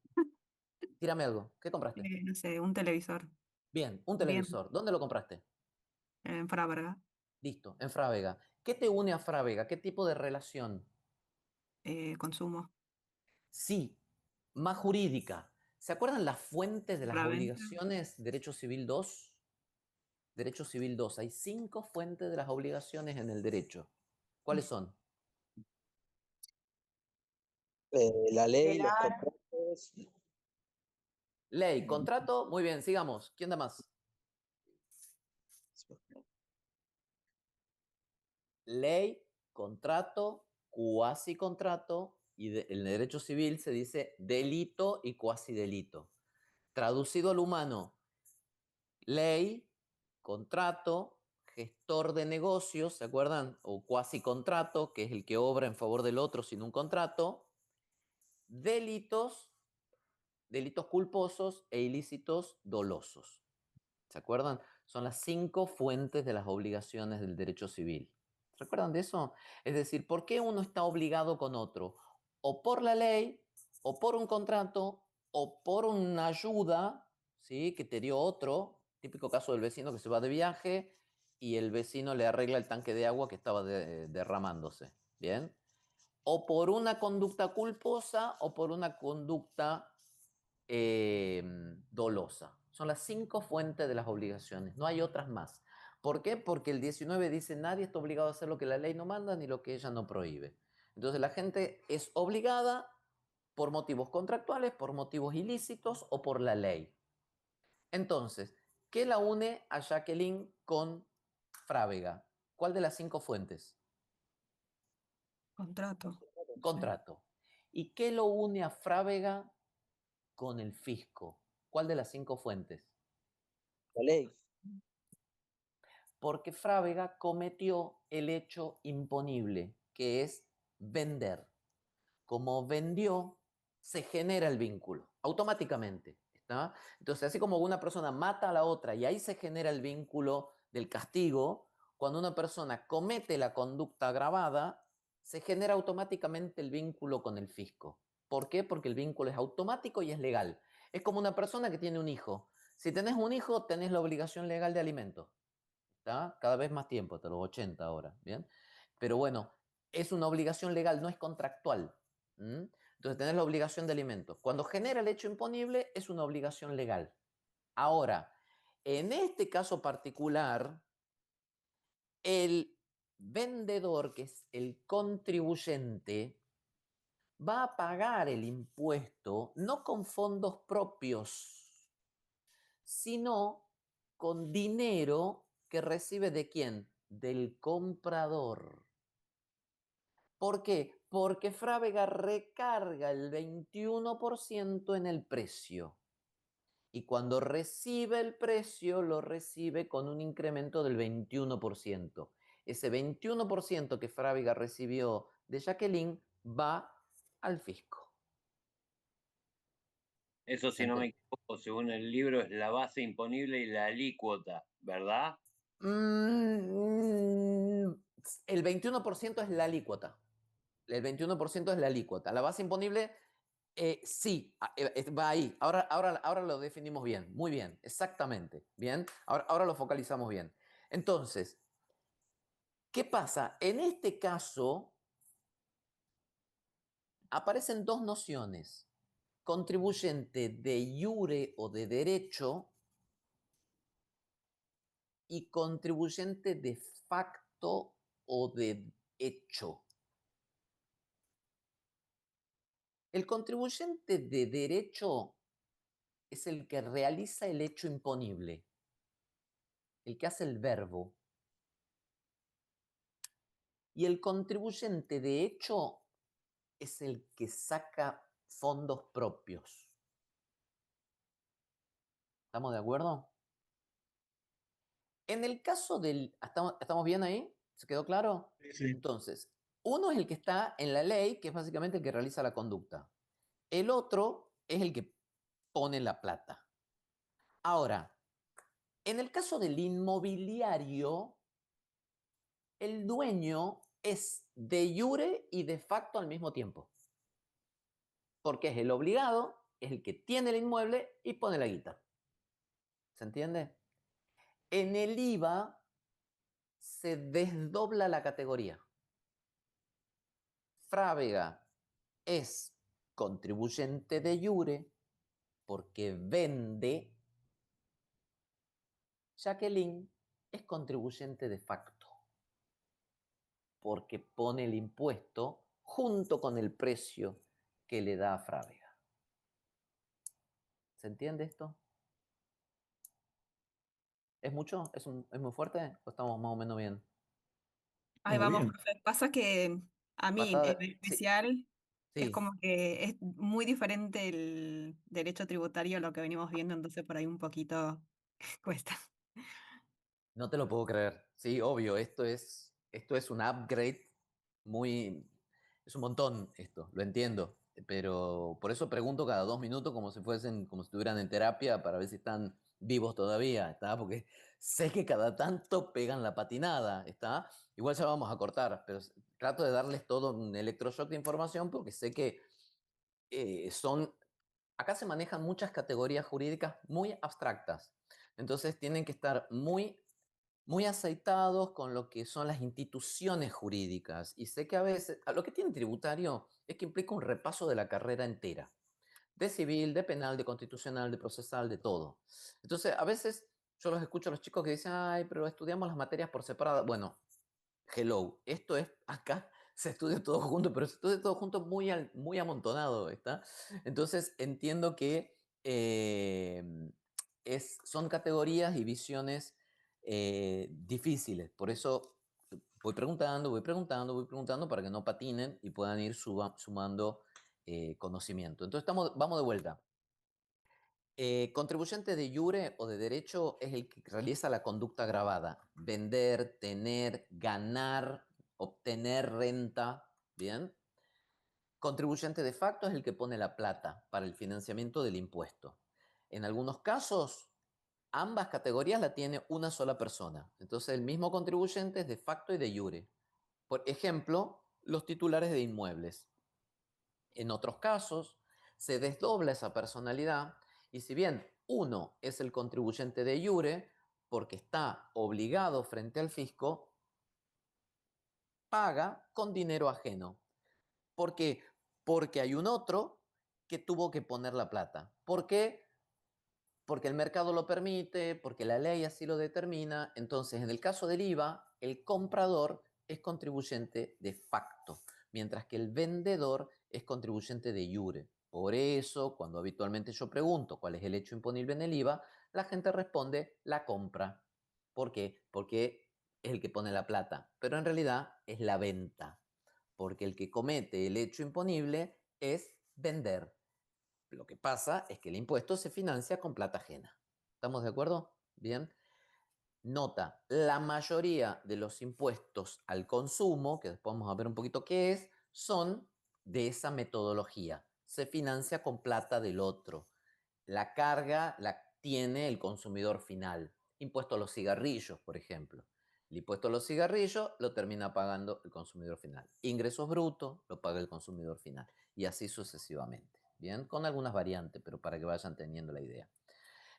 Tírame algo. ¿Qué compraste? No sé, un televisor. Bien, un Bien, televisor. ¿Dónde lo compraste? en Fráberga. Listo, en Frávega. ¿Qué te une a Frávega? ¿Qué tipo de relación? Consumo. Sí, más jurídica. ¿Se acuerdan las fuentes de las La venta. obligaciones? Derecho Civil 2. Derecho Civil 2. Hay 5 fuentes de las obligaciones en el derecho. ¿Cuáles son? La ley, los Velar. contratos. Ley, contrato. Muy bien, sigamos. ¿Quién da más? Ley, contrato, cuasi contrato y en derecho civil se dice delito y cuasi delito. Traducido al humano, ley, contrato, gestor de negocios, ¿se acuerdan? O cuasi contrato, que es el que obra en favor del otro sin un contrato. Delitos, delitos culposos e ilícitos dolosos. ¿Se acuerdan? Son las 5 fuentes de las obligaciones del derecho civil. ¿Se acuerdan de eso? Es decir, ¿por qué uno está obligado con otro? O por la ley, o por un contrato, o por una ayuda, ¿sí? Que te dio otro, típico caso del vecino que se va de viaje y el vecino le arregla el tanque de agua que estaba derramándose. ¿Bien? O por una conducta culposa o por una conducta dolosa. Son las 5 fuentes de las obligaciones, no hay otras más. ¿Por qué? Porque el 19 dice nadie está obligado a hacer lo que la ley no manda ni lo que ella no prohíbe. Entonces la gente es obligada por motivos contractuales, por motivos ilícitos o por la ley. Entonces, ¿qué la une a Jacqueline con Frávega? ¿Cuál de las 5 fuentes? Contrato. Contrato. ¿Y qué lo une a Frávega con el fisco? ¿Cuál de las 5 fuentes? La ley. Porque Frávega cometió el hecho imponible, que es vender. Como vendió, se genera el vínculo automáticamente. ¿Está? Entonces, así como una persona mata a la otra y ahí se genera el vínculo del castigo, cuando una persona comete la conducta agravada, se genera automáticamente el vínculo con el fisco. ¿Por qué? Porque el vínculo es automático y es legal. Es como una persona que tiene un hijo. Si tenés un hijo, tenés la obligación legal de alimentos. ¿Está? Cada vez más tiempo, hasta los 80 ahora. ¿Bien? Pero bueno, es una obligación legal, no es contractual. ¿Mm? Entonces tenés la obligación de alimentos. Cuando genera el hecho imponible, es una obligación legal. Ahora, en este caso particular, el vendedor, que es el contribuyente, va a pagar el impuesto no con fondos propios, sino con dinero que recibe ¿de quién? Del comprador. ¿Por qué? Porque Frávega recarga el 21% en el precio. Y cuando recibe el precio, lo recibe con un incremento del 21%. Ese 21% que Frávega recibió de Jacqueline va al fisco. Eso, si no me equivoco, según el libro, es la base imponible y la alícuota, ¿verdad? El 21% es la alícuota. El 21% es la alícuota. La base imponible, sí, va ahí. Ahora lo definimos bien. Muy bien, exactamente. Bien, ahora lo focalizamos bien. Entonces, ¿qué pasa? En este caso, aparecen dos nociones. Contribuyente de iure o de derecho y contribuyente de facto o de hecho. El contribuyente de derecho es el que realiza el hecho imponible, el que hace el verbo. Y el contribuyente de hecho es el que saca fondos propios. ¿Estamos de acuerdo? En el caso del... ¿Estamos bien ahí? ¿Se quedó claro? Sí. Entonces, uno es el que está en la ley, que es básicamente el que realiza la conducta. El otro es el que pone la plata. Ahora, en el caso del inmobiliario, el dueño es de iure y de facto al mismo tiempo. Porque es el obligado, es el que tiene el inmueble y pone la guita. ¿Se entiende? En el IVA se desdobla la categoría. Frávega es contribuyente de iure porque vende. Jacqueline es contribuyente de facto porque pone el impuesto junto con el precio que le da a Frávega. ¿Se entiende esto? ¿Es mucho? ¿Es muy fuerte? ¿O estamos más o menos bien? Ahí Muy vamos, bien. profe. Pasa que a mí Patada. en Sí, especial es sí. como que es muy diferente el derecho tributario a lo que venimos viendo, entonces por ahí un poquito cuesta. No te lo puedo creer. Sí, obvio, esto es un upgrade muy... Es un montón esto, lo entiendo. Pero por eso pregunto cada 2 minutos como si fuesen, como si estuvieran en terapia para ver si están vivos todavía, ¿está? Porque sé que cada tanto pegan la patinada, ¿está? Igual ya vamos a cortar, pero trato de darles todo un electroshock de información porque sé que acá se manejan muchas categorías jurídicas muy abstractas. Entonces tienen que estar muy aceitados con lo que son las instituciones jurídicas. Y sé que a veces, lo que tiene tributario es que implica un repaso de la carrera entera. de civil, de penal, de constitucional, de procesal, de todo. Entonces, a veces yo los escucho a los chicos que dicen, ay, pero estudiamos las materias por separado. Bueno, hello, esto es acá, se estudia todo junto, pero se estudia todo junto muy amontonado, ¿está? Entonces entiendo que son categorías y visiones difíciles, por eso voy preguntando, voy preguntando, voy preguntando para que no patinen y puedan ir sumando conocimiento. Entonces vamos de vuelta. Contribuyente de jure o de derecho es el que realiza la conducta agravada. Vender, tener, ganar, obtener renta. ¿Bien? Contribuyente de facto es el que pone la plata para el financiamiento del impuesto. En algunos casos, ambas categorías la tiene una sola persona. Entonces, el mismo contribuyente es de facto y de jure. Por ejemplo, los titulares de inmuebles. En otros casos, se desdobla esa personalidad y si bien uno es el contribuyente de jure, porque está obligado frente al fisco, paga con dinero ajeno. ¿Por qué? Porque hay un otro que tuvo que poner la plata. ¿Por qué? Porque el mercado lo permite, porque la ley así lo determina. Entonces, en el caso del IVA, el comprador es contribuyente de facto, mientras que el vendedor es contribuyente de jure. Por eso, cuando habitualmente yo pregunto cuál es el hecho imponible en el IVA, la gente responde la compra. ¿Por qué? Porque es el que pone la plata, pero en realidad es la venta, porque el que comete el hecho imponible es vender. Lo que pasa es que el impuesto se financia con plata ajena. ¿Estamos de acuerdo? Bien. Nota, la mayoría de los impuestos al consumo, que después vamos a ver un poquito qué es, son de esa metodología. Se financia con plata del otro. La carga la tiene el consumidor final. Impuesto a los cigarrillos, por ejemplo. El impuesto a los cigarrillos lo termina pagando el consumidor final. Ingresos brutos lo paga el consumidor final. Y así sucesivamente. Bien, con algunas variantes, pero para que vayan teniendo la idea.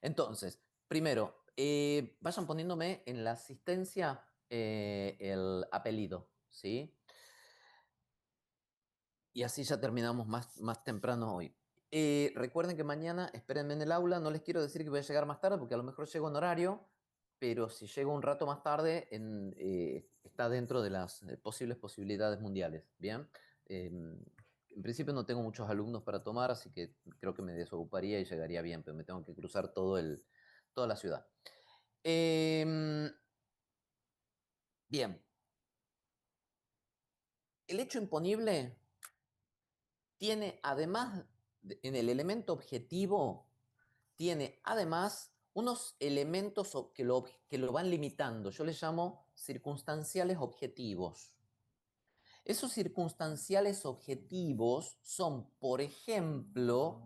Entonces, primero, vayan poniéndome en la asistencia el apellido, ¿sí? Y así ya terminamos más temprano hoy. Recuerden que mañana espérenme en el aula. No les quiero decir que voy a llegar más tarde porque a lo mejor llego en horario, pero si llego un rato más tarde está dentro de las posibles posibilidades mundiales. Bien. En principio no tengo muchos alumnos para tomar, así que creo que me desocuparía y llegaría bien, pero me tengo que cruzar toda la ciudad. Bien. El hecho imponible tiene además, en el elemento objetivo, tiene además unos elementos que lo van limitando. Yo les llamo circunstanciales objetivos. Esos circunstanciales objetivos son, por ejemplo,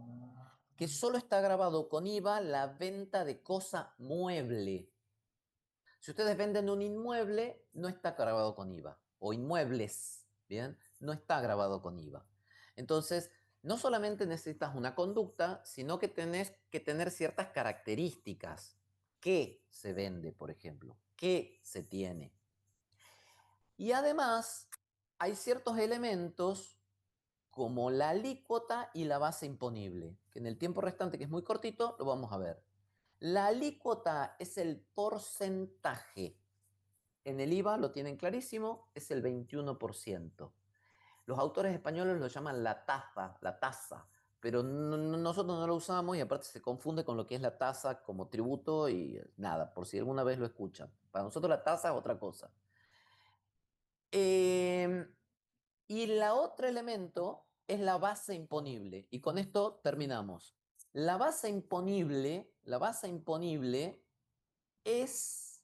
que solo está grabado con IVA la venta de cosa mueble. Si ustedes venden un inmueble, no está grabado con IVA. O inmuebles, ¿bien? No está grabado con IVA. Entonces, no solamente necesitas una conducta, sino que tenés que tener ciertas características. ¿Qué se vende, por ejemplo? ¿Qué se tiene? Y además, hay ciertos elementos como la alícuota y la base imponible, que en el tiempo restante, que es muy cortito, lo vamos a ver. La alícuota es el porcentaje. En el IVA lo tienen clarísimo, es el 21%. Los autores españoles lo llaman la tasa, pero nosotros no lo usamos y aparte se confunde con lo que es la tasa como tributo y nada, por si alguna vez lo escuchan. Para nosotros la tasa es otra cosa. Y la otro elemento es la base imponible. Y con esto terminamos. La base imponible es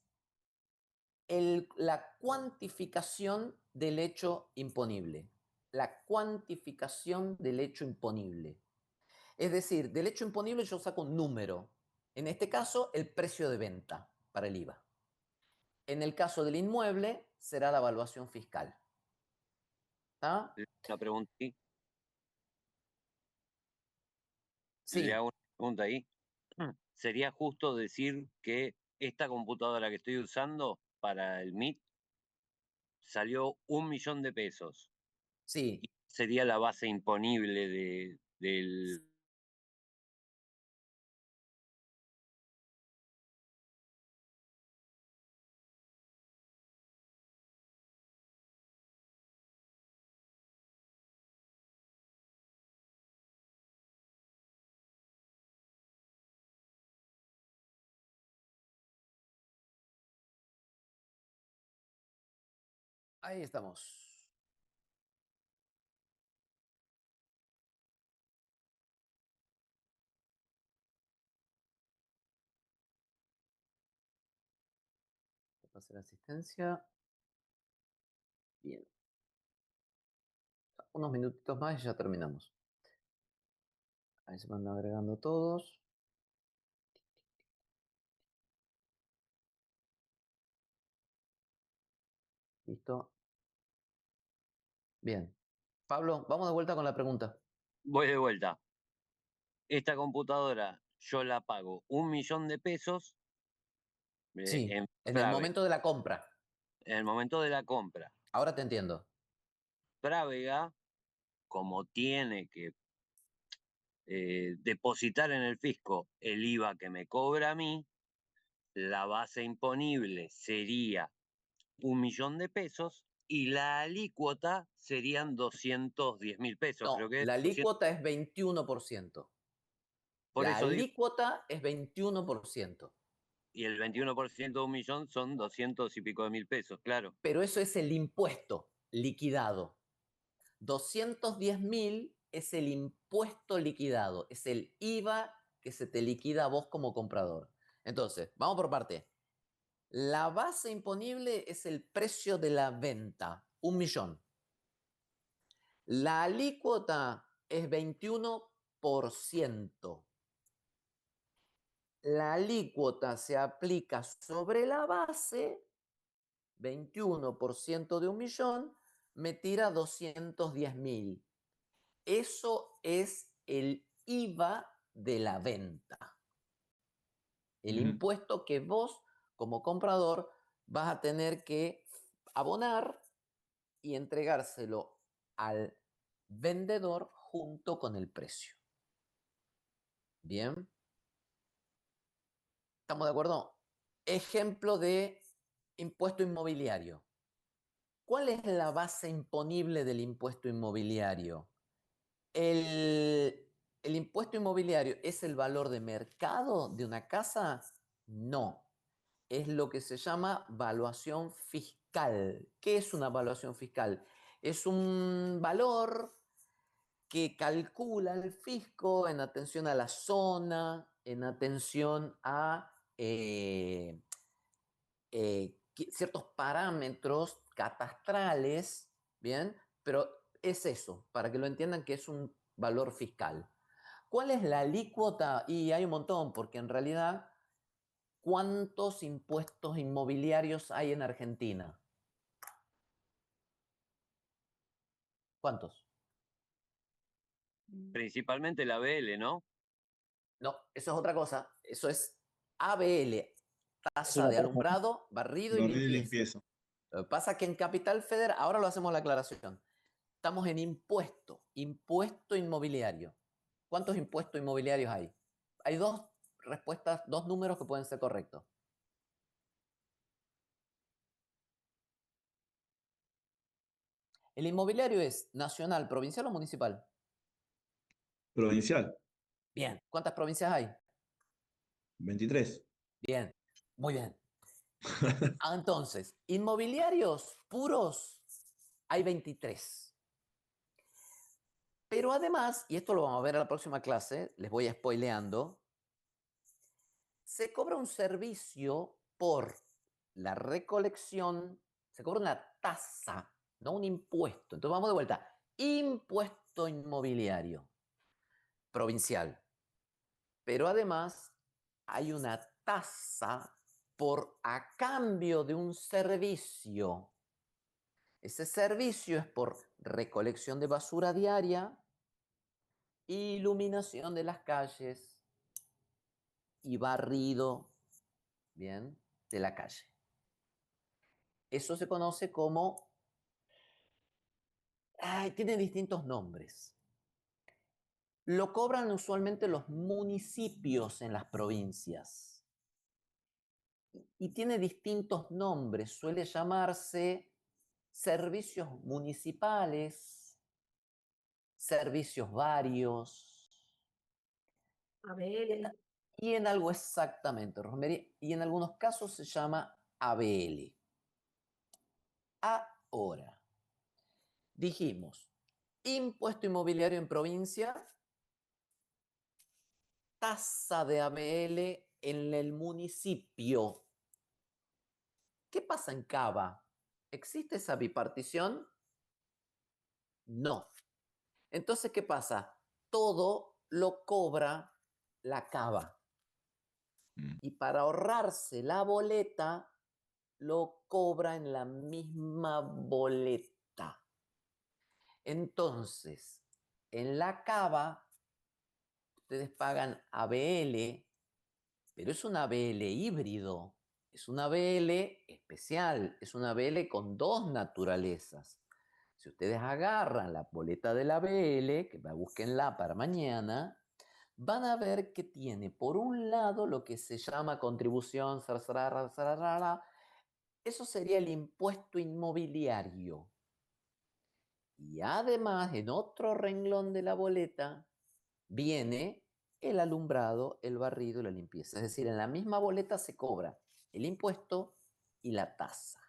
la cuantificación del hecho imponible. La cuantificación del hecho imponible. Es decir, del hecho imponible yo saco un número. En este caso, el precio de venta para el IVA. En el caso del inmueble, será la evaluación fiscal. ¿Está? Una pregunta ahí. Sí. Le hago una pregunta ahí. ¿Sería justo decir que esta computadora que estoy usando para el Meet salió 1.000.000 de pesos? Sí. Y sería la base imponible del Ahí estamos. Pase la asistencia. Bien. Unos minutitos más y ya terminamos. Ahí se van agregando todos. Listo. Bien. Pablo, vamos de vuelta con la pregunta. Voy de vuelta. Esta computadora yo la pago 1.000.000 de pesos Sí, en en el Frávega, momento de la compra. en el momento de la compra. Ahora te entiendo. Frávega, como tiene que depositar en el fisco el IVA que me cobra a mí, la base imponible sería 1.000.000 de pesos y la alícuota serían 210.000 pesos, creo No, que es. la alícuota es 21%. Por La eso digo, alícuota es 21%. y el 21% de 1.000.000 son 200 y pico de mil pesos, claro. Pero eso es el impuesto liquidado. 210.000 es el impuesto liquidado, es el IVA que se te liquida a vos como comprador. Entonces, vamos por parte. La base imponible es el precio de la venta, 1.000.000. La alícuota es 21%. La alícuota se aplica sobre la base, 21% de 1.000.000, me tira 210.000. Eso es el IVA de la venta. El impuesto que vos, como comprador, vas a tener que abonar y entregárselo al vendedor junto con el precio. Bien. ¿Estamos de acuerdo? Ejemplo de impuesto inmobiliario. ¿Cuál es la base imponible del impuesto inmobiliario? ¿El impuesto inmobiliario es el valor de mercado de una casa? No. Es lo que se llama valuación fiscal. ¿Qué es una valuación fiscal? Es un valor que calcula el fisco en atención a la zona, en atención a ciertos parámetros catastrales, ¿bien? Pero es eso, para que lo entiendan que es un valor fiscal. ¿Cuál es la alícuota? Y hay un montón, porque en realidad, ¿cuántos impuestos inmobiliarios hay en Argentina? ¿Cuántos? Principalmente la BL, ¿no? No, eso es otra cosa. Eso es ABL, tasa una de tasa. alumbrado, barrido y Barrido y limpieza. limpieza. Lo que pasa es que en Capital Federal, ahora lo hacemos la aclaración, estamos en impuesto inmobiliario. ¿Cuántos impuestos inmobiliarios hay? Hay dos respuestas, dos números que pueden ser correctos. ¿El inmobiliario es nacional, provincial o municipal? Provincial, Bien. ¿Cuántas provincias hay? 23. Bien. Muy bien. Entonces, inmobiliarios puros hay 23. Pero además, y esto lo vamos a ver a la próxima clase, les voy spoileando, se cobra un servicio por la recolección, se cobra una tasa, no un impuesto. Entonces vamos de vuelta. Impuesto inmobiliario provincial. Pero además hay una tasa por a cambio de un servicio. Ese servicio es por recolección de basura diaria, iluminación de las calles y barrido, bien, de la calle. Eso se conoce como... tiene distintos nombres. Lo cobran usualmente los municipios en las provincias. Y tiene distintos nombres. Suele llamarse servicios municipales, servicios varios. ABL. Y en algo exactamente, Rosemary, y en algunos casos se llama ABL. Ahora, dijimos, impuesto inmobiliario en provincia, tasa de ABL en el municipio. ¿Qué pasa en Cava? ¿Existe esa bipartición? No. Entonces, ¿qué pasa? Todo lo cobra la Cava. Y para ahorrarse la boleta, lo cobra en la misma boleta. Entonces, en la Cava, ustedes pagan ABL, pero es un ABL híbrido, es un ABL especial, es un ABL con dos naturalezas. Si ustedes agarran la boleta del ABL, que búsquenla para mañana, van a ver que tiene por un lado lo que se llama contribución, eso sería el impuesto inmobiliario. Y además, en otro renglón de la boleta, viene el alumbrado, el barrido y la limpieza. Es decir, en la misma boleta se cobra el impuesto y la tasa.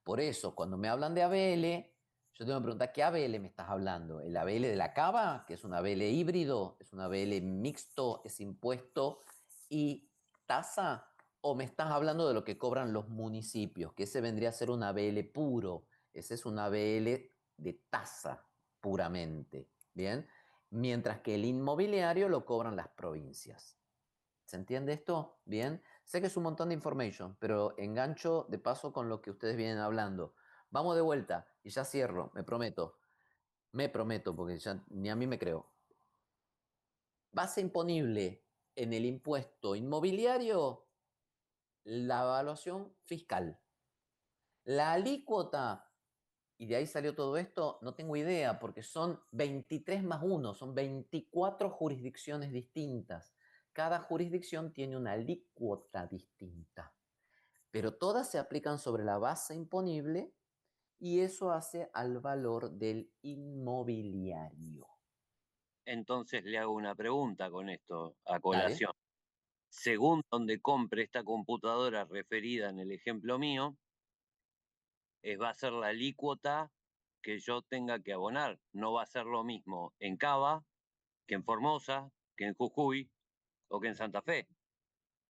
Por eso, cuando me hablan de ABL, yo tengo que preguntar, ¿qué ABL me estás hablando? ¿El ABL de la Cava, que es un ABL híbrido, es un ABL mixto, es impuesto y tasa? ¿O me estás hablando de lo que cobran los municipios, que ese vendría a ser un ABL puro? Ese es un ABL de tasa puramente, ¿bien? Mientras que el inmobiliario lo cobran las provincias. ¿Se entiende esto? Bien. Sé que es un montón de information, pero engancho de paso con lo que ustedes vienen hablando. Vamos de vuelta y ya cierro, me prometo. Me prometo, porque ya ni a mí me creo. Base imponible en el impuesto inmobiliario, la evaluación fiscal. La alícuota, y de ahí salió todo esto, no tengo idea, porque son 23 más 1, son 24 jurisdicciones distintas. Cada jurisdicción tiene una alícuota distinta, pero todas se aplican sobre la base imponible y eso hace al valor del inmobiliario. Entonces le hago una pregunta con esto a Dale. colación. Según donde compre esta computadora referida en el ejemplo mío, va a ser la alícuota que yo tenga que abonar. No va a ser lo mismo en Cava que en Formosa, que en Jujuy o que en Santa Fe.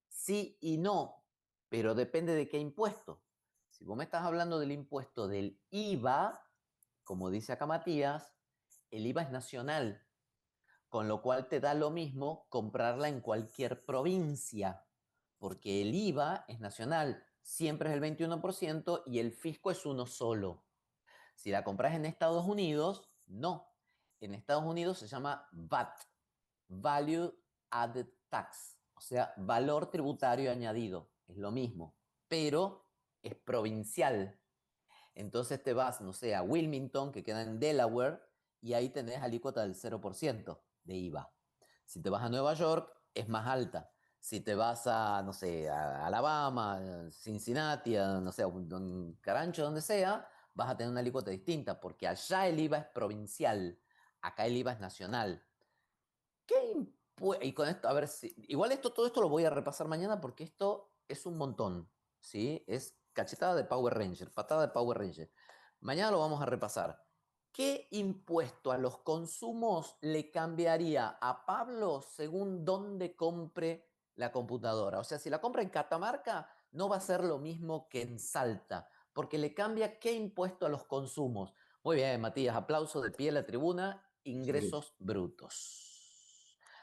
Sí y no, pero depende de qué impuesto. Si vos me estás hablando del impuesto del IVA, como dice acá Matías, el IVA es nacional, con lo cual te da lo mismo comprarla en cualquier provincia, porque el IVA es nacional, siempre es el 21% y el fisco es uno solo. Si la compras en Estados Unidos, no. En Estados Unidos se llama VAT, Value Added Tax, o sea, valor tributario añadido. Es lo mismo, pero es provincial. Entonces te vas, no sé, a Wilmington, que queda en Delaware, y ahí tenés alícuota del 0% de IVA. Si te vas a Nueva York, es más alta. Si te vas a, no sé, a Alabama, Cincinnati, a, no sé, a un Carancho, donde sea, vas a tener una alícuota distinta, porque allá el IVA es provincial, acá el IVA es nacional. Y con esto, a ver si. Igual todo esto lo voy a repasar mañana porque esto es un montón. ¿Sí? Es cachetada de Power Ranger, patada de Power Ranger. Mañana lo vamos a repasar. ¿Qué impuesto a los consumos le cambiaría a Pablo según dónde compre la computadora? O sea, si la compra en Catamarca, no va a ser lo mismo que en Salta, porque le cambia qué impuesto a los consumos. Muy bien, Matías, aplauso de pie a la tribuna. Ingresos brutos.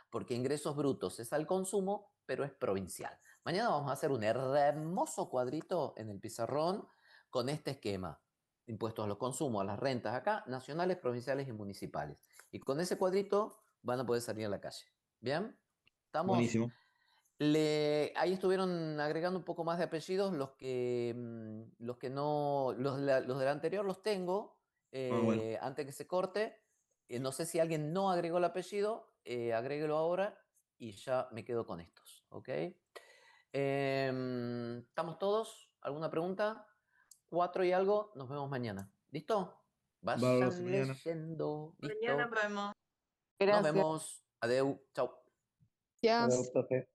Porque ingresos brutos es al consumo, pero es provincial. Mañana vamos a hacer un hermoso cuadrito en el pizarrón con este esquema. Impuestos a los consumos, a las rentas acá, nacionales, provinciales y municipales. Y con ese cuadrito van a poder salir a la calle. ¿Bien? ¿Estamos? Buenísimo. Ahí estuvieron agregando un poco más de apellidos, los que no, los del anterior los tengo, Bueno. antes que se corte. No sé si alguien no agregó el apellido, agréguelo ahora y ya me quedo con estos, ¿ok? ¿Estamos todos? ¿Alguna pregunta? 4 y algo, nos vemos mañana. ¿Listo? Bárbaro, hasta Vayan mañana. leyendo. ¿Listo? Mañana nos vemos. Nos vemos. Adeu. Chau. Adiós, profe.